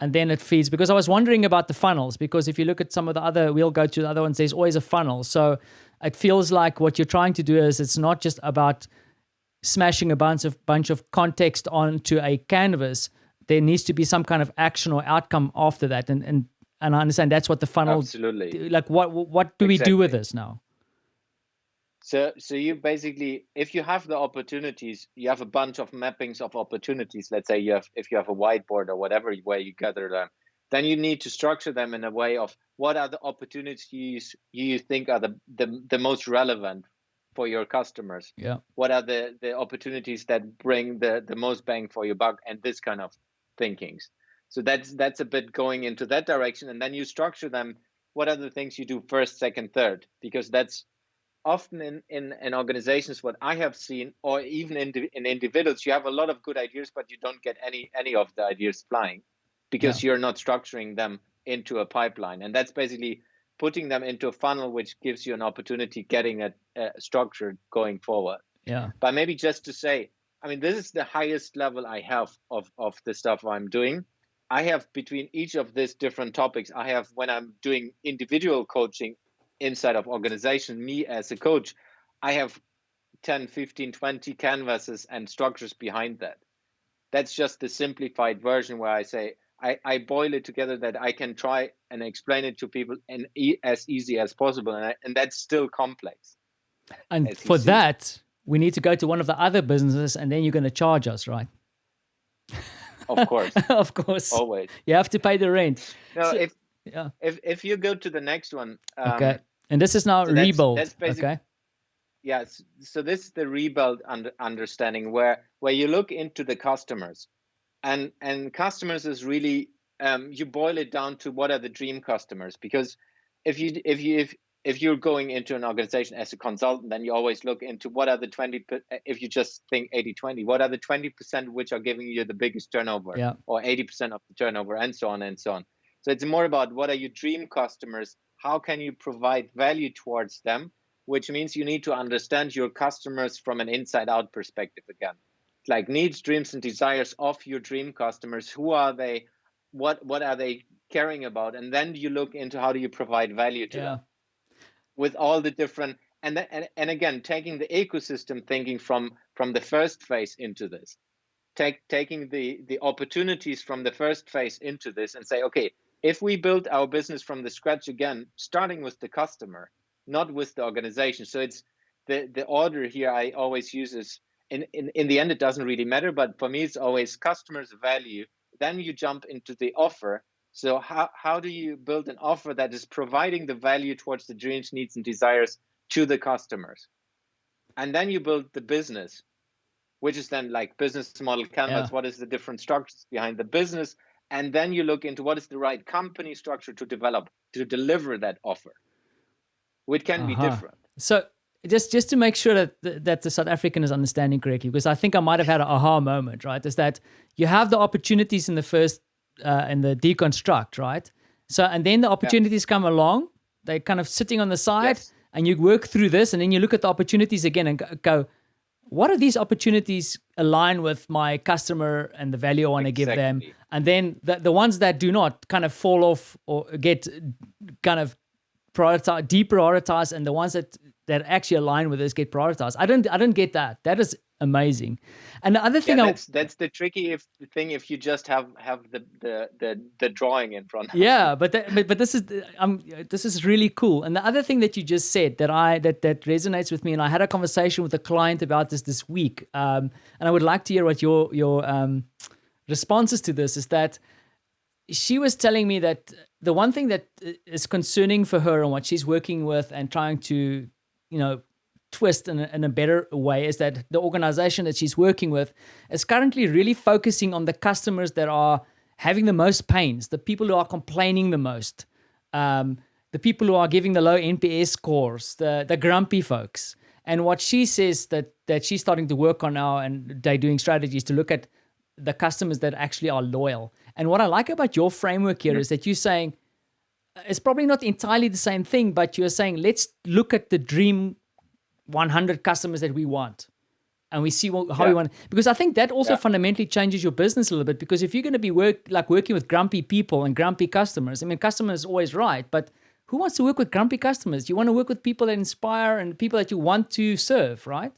And then it feeds, because I was wondering about the funnels, because if you look at some of the other, we'll go to the other ones, there's always a funnel. So it feels like what you're trying to do is, it's not just about smashing a bunch of context onto a canvas. There needs to be some kind of action or outcome after that. And I understand that's what the funnel, absolutely. Like what do we do with this now? So you basically, if you have the opportunities, you have a bunch of mappings of opportunities. Let's say if you have a whiteboard or whatever where you gather them, then you need to structure them in a way of what are the opportunities you think are the most relevant for your customers. Yeah. What are the opportunities that bring the most bang for your buck, and this kind of thinkings. So that's a bit going into that direction, and then you structure them. What are the things you do first, second, third? Because that's often in organizations, what I have seen, or even in individuals, you have a lot of good ideas, but you don't get any of the ideas flying, because you're not structuring them into a pipeline. And that's basically putting them into a funnel, which gives you an opportunity getting a structure going forward. Yeah. But maybe just to say, I mean, this is the highest level I have of the stuff I'm doing. I have, between each of these different topics, I have, when I'm doing individual coaching inside of organization, me as a coach, I have 10, 15, 20 canvases and structures behind that. That's just the simplified version, where I say, I boil it together that I can try and explain it to people as easy as possible. And that's still complex. And for that, we need to go to one of the other businesses, and then you're going to charge us, right? Of course. Of course. Always. You have to pay the rent. No, if you go to the next one. Okay. And this is now rebuild. That's okay. Yes. So this is the rebuild understanding, where you look into the customers, and customers is really, you boil it down to what are the dream customers. Because if if you're going into an organization as a consultant, then you always look into what are the 20, if you just think 80-20, what are the 20% which are giving you the biggest turnover, or 80% of the turnover, and so on and so on. So it's more about what are your dream customers, how can you provide value towards them, which means you need to understand your customers from an inside out perspective again. It's like needs, dreams, and desires of your dream customers. Who are they? What are they caring about? And then you look into how do you provide value to them with all the different, and again, taking the ecosystem thinking from the first phase into this, taking the opportunities from the first phase into this and say, okay, if we build our business from the scratch again, starting with the customer, not with the organization. So it's the order here I always use is, in the end, it doesn't really matter, but for me, it's always customers value. Then you jump into the offer. So how do you build an offer that is providing the value towards the dreams, needs, and desires to the customers? And then you build the business, which is then like business model canvas. What is the different structures behind the business? And then you look into what is the right company structure to develop to deliver that offer, which can be different. So just to make sure that the South African is understanding correctly, because I think I might have had an aha moment, right? Is that you have the opportunities in the first, in the deconstruct, right? So, and then the opportunities come along, they're kind of sitting on the side, and you work through this, and then you look at the opportunities again and go, what are these opportunities align with my customer and the value I want to give them? And then the ones that do not kind of fall off or get kind of deprioritized, and the ones that actually align with this get prioritized. I don't get that. That is amazing. And the other thing, that's the tricky thing if you just have the drawing in front. But this is really cool. And the other thing that you just said that resonates with me, and I had a conversation with a client about this week, and I would like to hear what your responses to this is. That she was telling me that the one thing that is concerning for her and what she's working with and trying to, twist in a better way is that the organization that she's working with is currently really focusing on the customers that are having the most pains, the people who are complaining the most, the people who are giving the low NPS scores, the grumpy folks. And what she says that she's starting to work on now, and they're doing strategies to look at the customers that actually are loyal. And what I like about your framework here is that you're saying it's probably not entirely the same thing, but you're saying let's look at the dream 100 customers that we want, and we see how we want. Because I think that also fundamentally changes your business a little bit. Because if you're going to be working with grumpy people and grumpy customers, I mean, customer is always right, but who wants to work with grumpy customers? You want to work with people that inspire and people that you want to serve, right?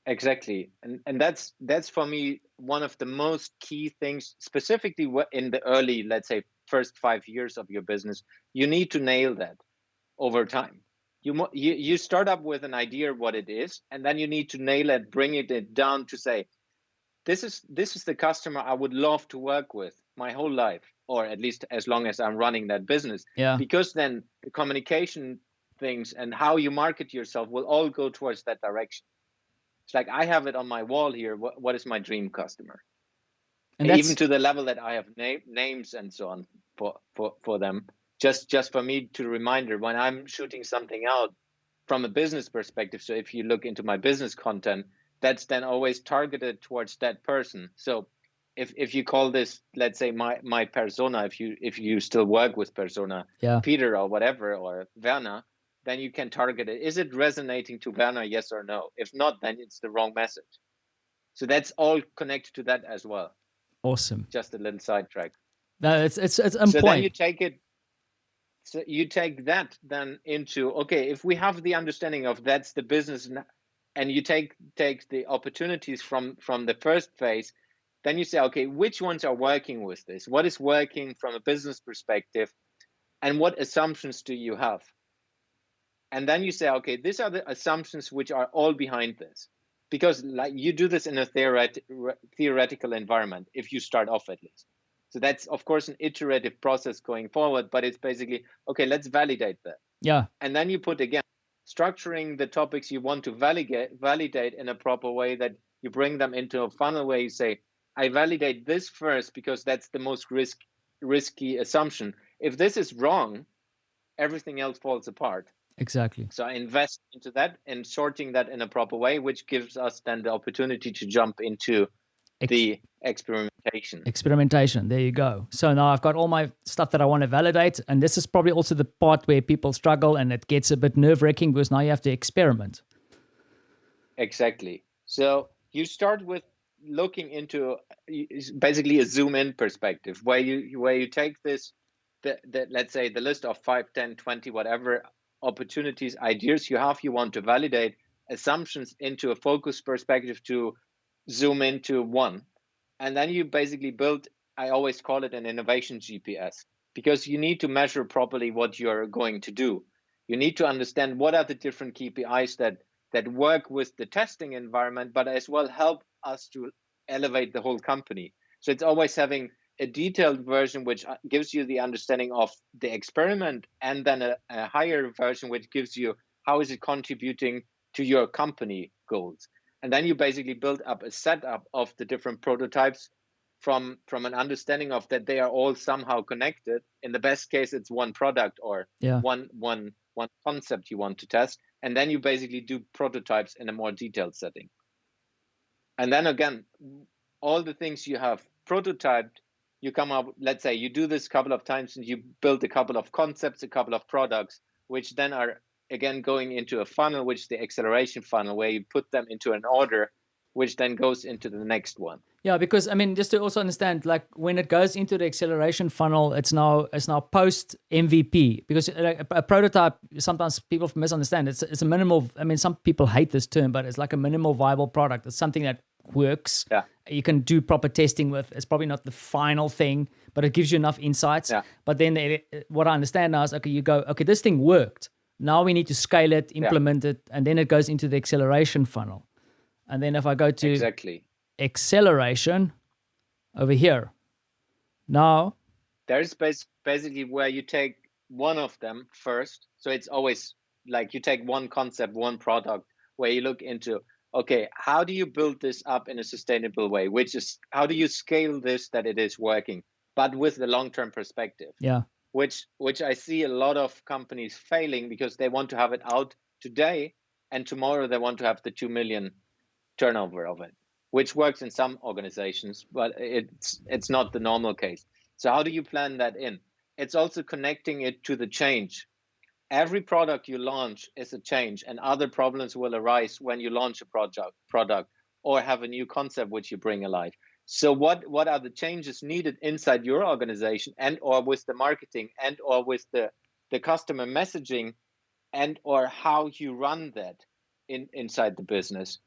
Exactly. And that's for me one of the most key things, specifically in the early, let's say, first 5 years of your business. You need to nail that over time. You start up with an idea of what it is, and then you need to nail it, bring it down to say, this is the customer I would love to work with my whole life, or at least as long as I'm running that business. Because then the communication things and how you market yourself will all go towards that direction. It's like I have it on my wall here. What is my dream customer? And even to the level that I have names and so on for them. Just for me to reminder when I'm shooting something out from a business perspective. So if you look into my business content, that's then always targeted towards that person. So if you call this, let's say my persona, if you still work with persona, Peter or whatever, or Werner, then you can target it. Is it resonating to Werner? Yes or no? If not, then it's the wrong message. So that's all connected to that as well. Awesome. Just a little sidetrack. No, it's on so point. Then you take it. So you take that then into, okay, if we have the understanding of that's the business, and you take the opportunities from the first phase, then you say, okay, which ones are working with this? What is working from a business perspective? And what assumptions do you have? And then you say, okay, these are the assumptions which are all behind this. Because like you do this in a theoretical environment, if you start off at least. So that's, of course, an iterative process going forward, but it's basically, okay, let's validate that. And then you put, again, structuring the topics you want to validate in a proper way, that you bring them into a funnel where you say, I validate this first because that's the most risky assumption. If this is wrong, everything else falls apart. Exactly. So I invest into that and sorting that in a proper way, which gives us then the opportunity to jump into the experimentation. Experimentation. There you go. So now I've got all my stuff that I want to validate. And this is probably also the part where people struggle and it gets a bit nerve-wracking because now you have to experiment. Exactly. So you start with looking into basically a zoom in perspective where you take this, let's say the list of 5, 10, 20, whatever opportunities, ideas you want to validate, assumptions into a focus perspective to zoom into one. And then you basically build, I always call it an innovation GPS, because you need to measure properly what you're going to do. You need to understand what are the different KPIs that work with the testing environment, but as well help us to elevate the whole company. So it's always having a detailed version which gives you the understanding of the experiment, and then a higher version which gives you how is it contributing to your company goals. And then you basically build up a setup of the different prototypes from an understanding of that they are all somehow connected. In the best case, it's one product or one concept you want to test. And then you basically do prototypes in a more detailed setting. And then again, all the things you have prototyped, you come up, let's say you do this a couple of times and you build a couple of concepts, a couple of products, which then are again going into a funnel, which is the acceleration funnel, where you put them into an order, which then goes into the next one. Yeah, because I mean, just to also understand, like when it goes into the acceleration funnel, it's now post MVP, because a prototype, sometimes people misunderstand. It's a minimal. I mean, some people hate this term, but it's like a minimal viable product. It's something that works. Yeah. You can do proper testing with. It's probably not the final thing, but it gives you enough insights. Yeah. But then what I understand now is, okay, you go, okay, this thing worked. Now we need to scale it, implement it, and then it goes into the acceleration funnel. And then if I go to acceleration over here, now there's basically where you take one of them first. So it's always like you take one concept, one product, where you look into, okay, how do you build this up in a sustainable way? Which is, how do you scale this that it is working, but with the long-term perspective? Yeah. Which I see a lot of companies failing because they want to have it out today, and tomorrow they want to have the 2 million turnover of it, which works in some organizations, but it's not the normal case. So how do you plan that in? It's also connecting it to the change. Every product you launch is a change, and other problems will arise when you launch a product or have a new concept which you bring alive. So what are the changes needed inside your organization, and or with the marketing, and or with the customer messaging, and or how you run that inside the business?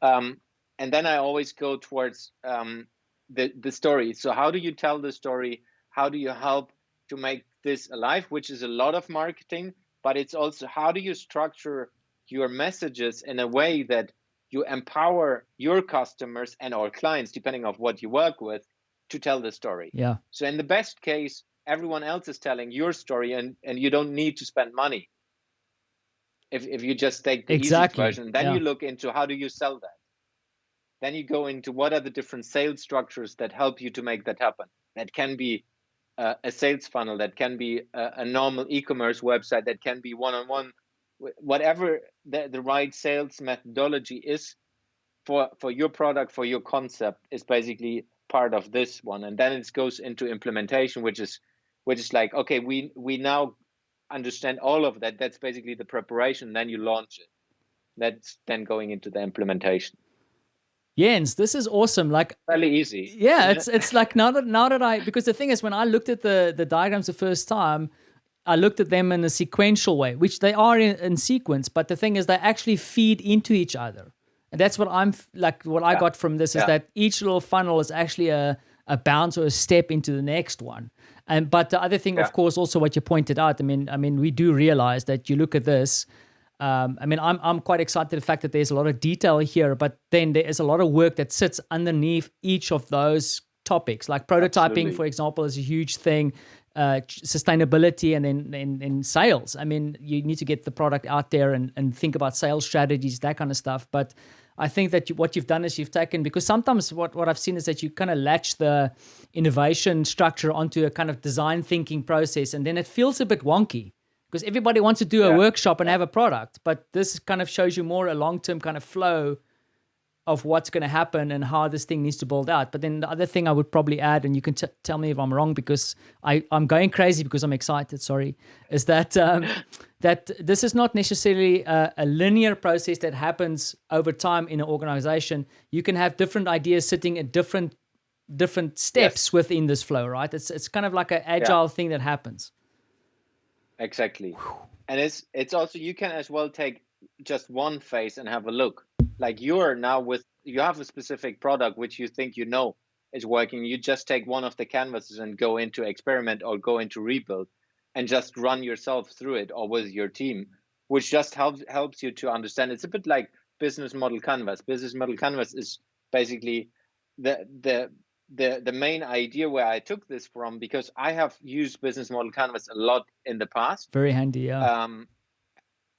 And then I always go towards the story. So how do you tell the story? How do you help to make this alive, which is a lot of marketing, but it's also how do you structure your messages in a way that you empower your customers and our clients, depending on what you work with, to tell the story. Yeah. So in the best case, everyone else is telling your story, and you don't need to spend money. If you just take the easiest version, then you look into how do you sell that. Then you go into what are the different sales structures that help you to make that happen. That can be a sales funnel, that can be a normal e-commerce website, that can be one-on-one, whatever the right sales methodology is for your product, for your concept, is basically part of this one. And then it goes into implementation, which is like, okay, we now understand all of that. That's basically the preparation. Then you launch it. That's then going into the implementation. Jens, this is awesome. Like fairly easy. Yeah, it's like now that I, because the thing is, when I looked at the diagrams the first time, I looked at them in a sequential way, which they are in sequence. But the thing is, they actually feed into each other, and that's what I got from this is that each little funnel is actually a bounce or a step into the next one. But the other thing, of course, also what you pointed out. I mean, we do realize that you look at this. I'm quite excited the fact that there's a lot of detail here, but then there is a lot of work that sits underneath each of those topics. Like prototyping, for example, is a huge thing. Sustainability, and then in sales. I mean, you need to get the product out there and think about sales strategies, that kind of stuff. But I think that what you've done is you've taken, because sometimes what I've seen is that you kind of latch the innovation structure onto a kind of design thinking process, and then it feels a bit wonky. Because everybody wants to do a workshop and have a product, but this kind of shows you more a long-term kind of flow of what's going to happen and how this thing needs to build out. But then the other thing I would probably add, and you can tell me if I'm wrong, because I'm going crazy because I'm excited, sorry, is that that this is not necessarily a linear process that happens over time in an organization. You can have different ideas sitting at different steps within this flow, right? It's kind of like an agile thing that happens. Exactly. And it's also, you can as well take just one phase and have a look. Like you have a specific product which you think is working. You just take one of the canvases and go into experiment or go into rebuild and just run yourself through it or with your team, which just helps you to understand. It's a bit like business model canvas. Business model canvas is basically the main idea where I took this from, because I have used business model canvas a lot in the past. Very handy, yeah.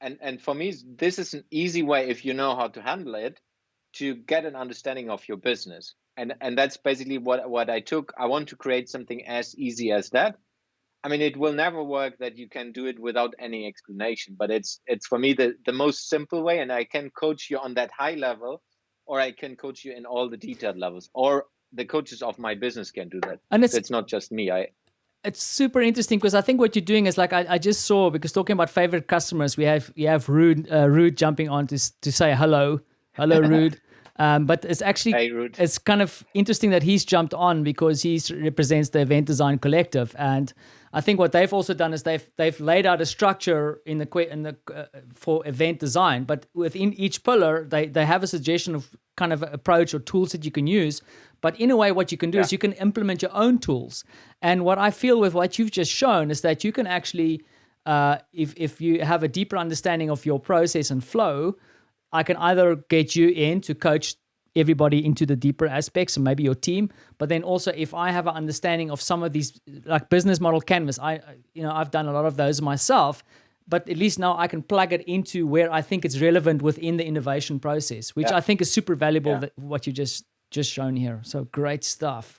And for me, this is an easy way, if you know how to handle it, to get an understanding of your business. And that's basically what I took. I want to create something as easy as that. I mean, it will never work that you can do it without any explanation, but it's for me the most simple way, and I can coach you on that high level, or I can coach you in all the detailed levels, or the coaches of my business can do that. And it's not just me. It's super interesting because I think what you're doing is like I just saw, because talking about favorite customers, you have Rude jumping on to say hello, Rude. But it's actually it's kind of interesting that he's jumped on because he represents the Event Design Collective, and I think what they've also done is they've laid out a structure in the for event design, but within each pillar they have a suggestion of kind of approach or tools that you can use. But in a way, what you can do is you can implement your own tools. And what I feel with what you've just shown is that you can actually, if you have a deeper understanding of your process and flow, I can either get you in to coach everybody into the deeper aspects and maybe your team, but then also if I have an understanding of some of these, like business model canvas, I've done a lot of those myself, but at least now I can plug it into where I think it's relevant within the innovation process, which I think is super valuable, what you just shown here. So great stuff.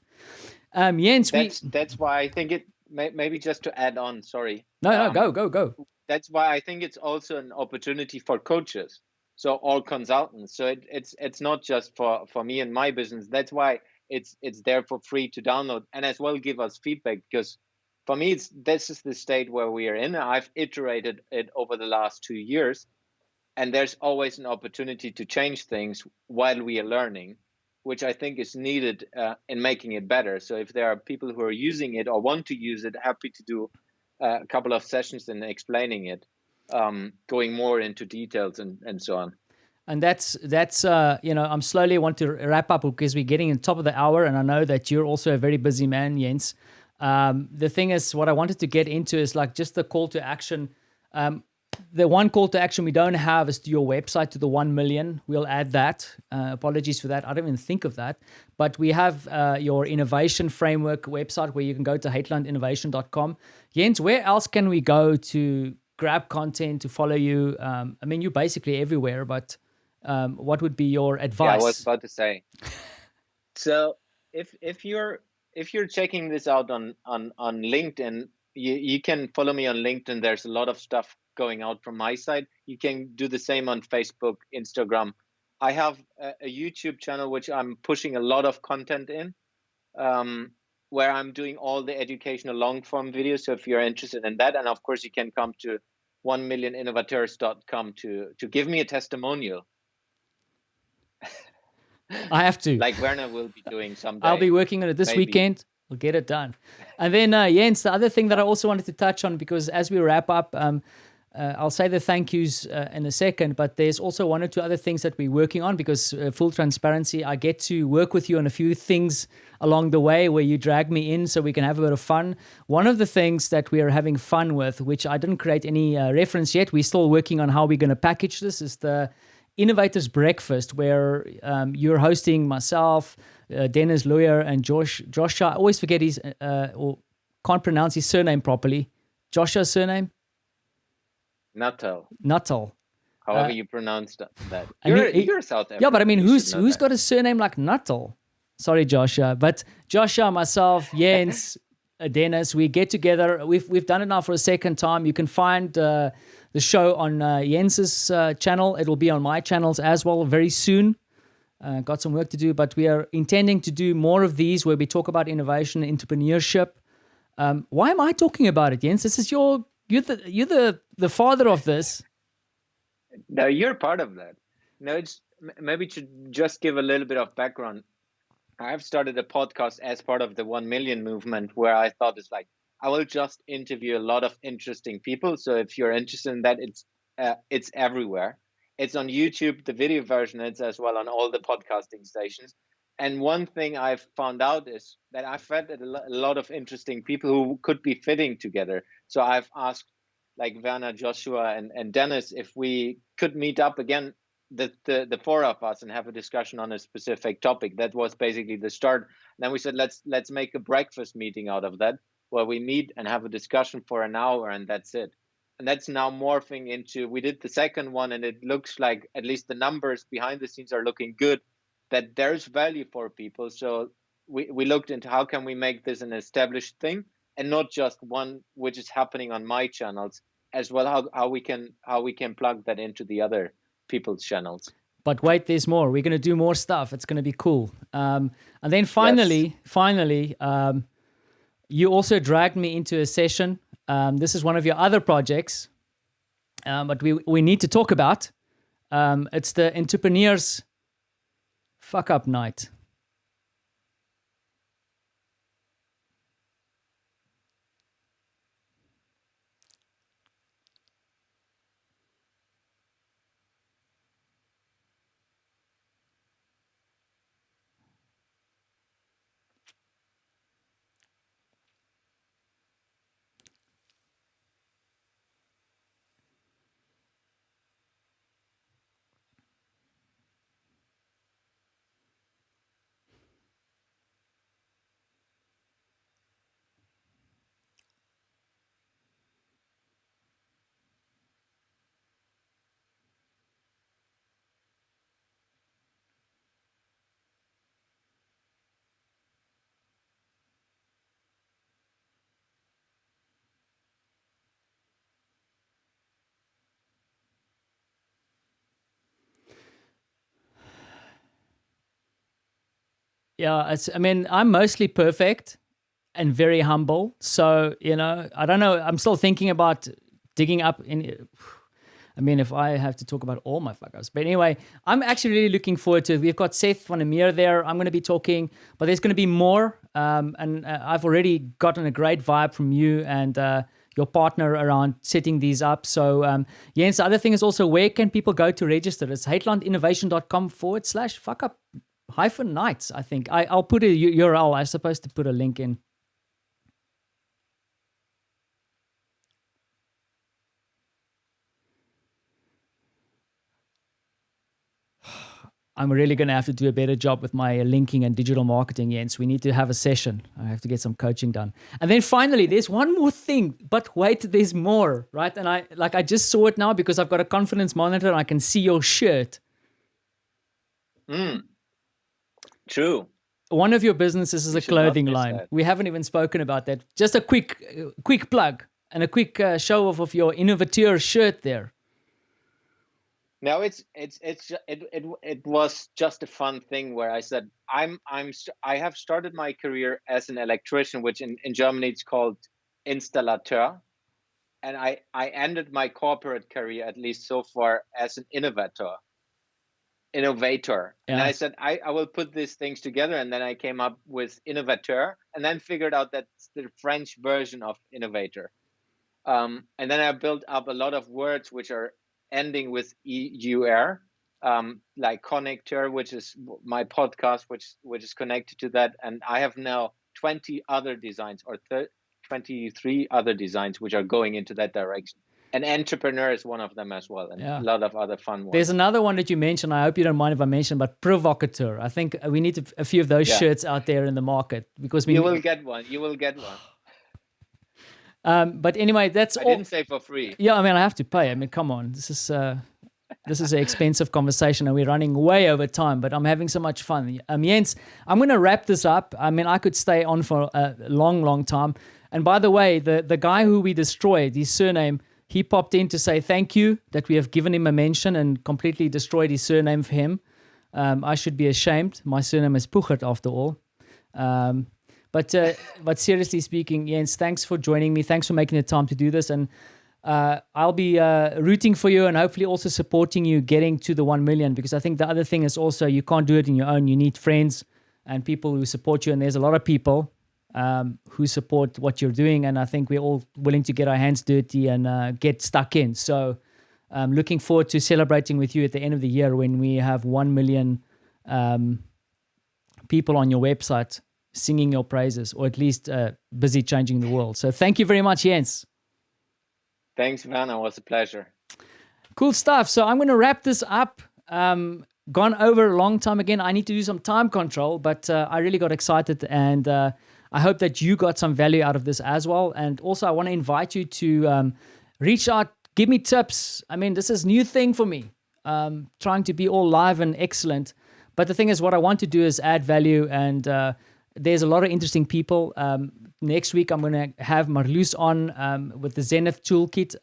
Jens, that's why I think it maybe just to add on, sorry. No, go. That's why I think it's also an opportunity for coaches. So all consultants. So it's not just for me and my business. That's why it's there for free to download, and as well give us feedback, because for me this is the state where we are in. I've iterated it over the last 2 years, and there's always an opportunity to change things while we are learning, which I think is needed in making it better. So if there are people who are using it or want to use it, happy to do a couple of sessions in explaining it. Going more into details and so on. And that's I'm slowly want to wrap up because we're getting in the top of the hour, and I know that you're also a very busy man, Jens. The thing is, what I wanted to get into is like just the call to action. The one call to action we don't have is to your website, to the 1 million. We'll add that. Apologies for that. I didn't even think of that. But we have your innovation framework website where you can go to heitlandinnovation.com. Jens, where else can we go to grab content, to follow you? I mean, you're basically everywhere, but what would be your advice? Yeah, I was about to say. So if you're checking this out on LinkedIn, you can follow me on LinkedIn. There's a lot of stuff going out from my side. You can do the same on Facebook, Instagram. I have a YouTube channel which I'm pushing a lot of content in, where I'm doing all the educational long form videos. So if you're interested in that, and of course you can come to 1millioninnovateurs.com to give me a testimonial. I have to. Like Werner will be doing someday. I'll be working on it this weekend. We'll get it done. And then Jens, the other thing that I also wanted to touch on, because as we wrap up, I'll say the thank yous in a second, but there's also one or two other things that we're working on, because full transparency, I get to work with you on a few things along the way where you drag me in so we can have a bit of fun. One of the things that we are having fun with, which I didn't create any reference yet, we're still working on how we're going to package this, is the Innovators Breakfast, where you're hosting myself, Dennis Lawyer, and Joshua. I always forget his, or can't pronounce his surname properly. Joshua's surname? Nuttall. However you pronounce that. You're South African. Yeah, but I mean, who's got a surname like Nuttall? Sorry, Joshua. But Joshua, myself, Jens, Dennis. We get together. We've done it now for a second time. You can find the show on Jens's channel. It'll be on my channels as well very soon. Got some work to do, but we are intending to do more of these where we talk about innovation and entrepreneurship. Why am I talking about it, Jens? This is you're the father of this. No, you're part of that. No, it's maybe to just give a little bit of background. I've started a podcast as part of the 1 million movement, where I thought it's like, I will just interview a lot of interesting people. So if you're interested in that, it's everywhere. It's on YouTube, the video version. It's as well on all the podcasting stations. And one thing I've found out is that I've met a lot of interesting people who could be fitting together. So I've asked like Werner, Joshua, and Dennis if we could meet up again, the four of us, and have a discussion on a specific topic. That was basically the start. And then we said, let's make a breakfast meeting out of that, where we meet and have a discussion for an hour, and that's it. And that's now morphing into, we did the second one, and it looks like, at least the numbers behind the scenes are looking good, that there's value for people. So we looked into how can we make this an established thing, and not just one which is happening on my channels, as well how we can plug that into the other people's channels. But wait, there's more. We're going to do more stuff. It's going to be cool. And then finally, you also dragged me into a session. This is one of your other projects, but we need to talk about. It's the Entrepreneurs Fuck Up Night. Yeah, I'm mostly perfect and very humble. So, I don't know. I'm still thinking about digging up if I have to talk about all my fuck-ups. But anyway, I'm actually really looking forward to it. We've got Seth van der Meer there. I'm going to be talking, but there's going to be more. And I've already gotten a great vibe from you and your partner around setting these up. So, Jens, the other thing is also, where can people go to register? It's heitlandinnovation.com/fuckup-nights, I think. I'll put a URL. I'm supposed to put a link in. I'm really going to have to do a better job with my linking and digital marketing, Jens. We need to have a session. I have to get some coaching done. And then finally, there's one more thing. But wait, there's more, right? And I just saw it now because I've got a confidence monitor and I can see your shirt. True. One of your businesses is a clothing line. That. We haven't even spoken about that. Just a quick plug and a quick show off of your innovateur shirt there. No, it was just a fun thing where I said I have started my career as an electrician, which in Germany it's called Installateur, and I ended my corporate career, at least so far, as an innovator. Yeah. And I said I will put these things together, and then I came up with innovateur, and then figured out that's the French version of innovator. And then I built up a lot of words which are ending with EUR, like connector, which is my podcast, which is connected to that. And I have now 20 other designs, or 23 other designs, which are going into that direction. And entrepreneur is one of them as well, and a lot of other fun ones. There's another one that you mentioned. I hope you don't mind if I mention, but provocateur. I think we need a few of those shirts out there in the market, because you will get one. You will get one. But anyway, that's all. I didn't say for free. Yeah, I have to pay. Come on. This is This is an expensive conversation and we're running way over time, but I'm having so much fun. Jens, I'm going to wrap this up. I mean, I could stay on for a long, long time. And by the way, the guy who we destroyed, his surname, he popped in to say thank you that we have given him a mention and completely destroyed his surname for him. I should be ashamed. My surname is Puchert after all. But seriously speaking, Jens, thanks for joining me. Thanks for making the time to do this. And I'll be rooting for you and hopefully also supporting you getting to the 1 million, because I think the other thing is also you can't do it on your own. You need friends and people who support you. And there's a lot of people who support what you're doing. And I think we're all willing to get our hands dirty and get stuck in. So I'm looking forward to celebrating with you at the end of the year when we have 1 million people on your website singing your praises, or at least busy changing the world. So thank you very much, Jens. Thanks, Werner. It was a pleasure. Cool stuff. So I'm going to wrap this up. Gone over a long time again. I need to do some time control, but I really got excited, and I hope that you got some value out of this as well. And also, I want to invite you to reach out, give me tips. I mean, this is a new thing for me, trying to be all live and excellent. But the thing is, what I want to do is add value, and there's a lot of interesting people. Next week, I'm going to have Marloes on with the Zenith Toolkit.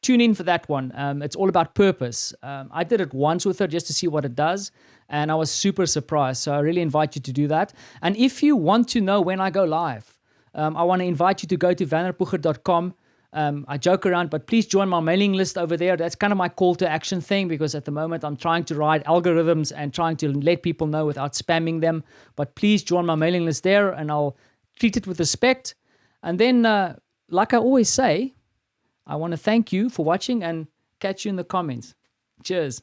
Tune in for that one. It's all about purpose. I did it once with her just to see what it does, and I was super surprised. So I really invite you to do that. And if you want to know when I go live, I want to invite you to go to wernerpuchert.com. I joke around, but please join my mailing list over there. That's kind of my call to action thing, because at the moment I'm trying to write algorithms and trying to let people know without spamming them. But please join my mailing list there, and I'll treat it with respect. And then, like I always say, I want to thank you for watching and catch you in the comments. Cheers.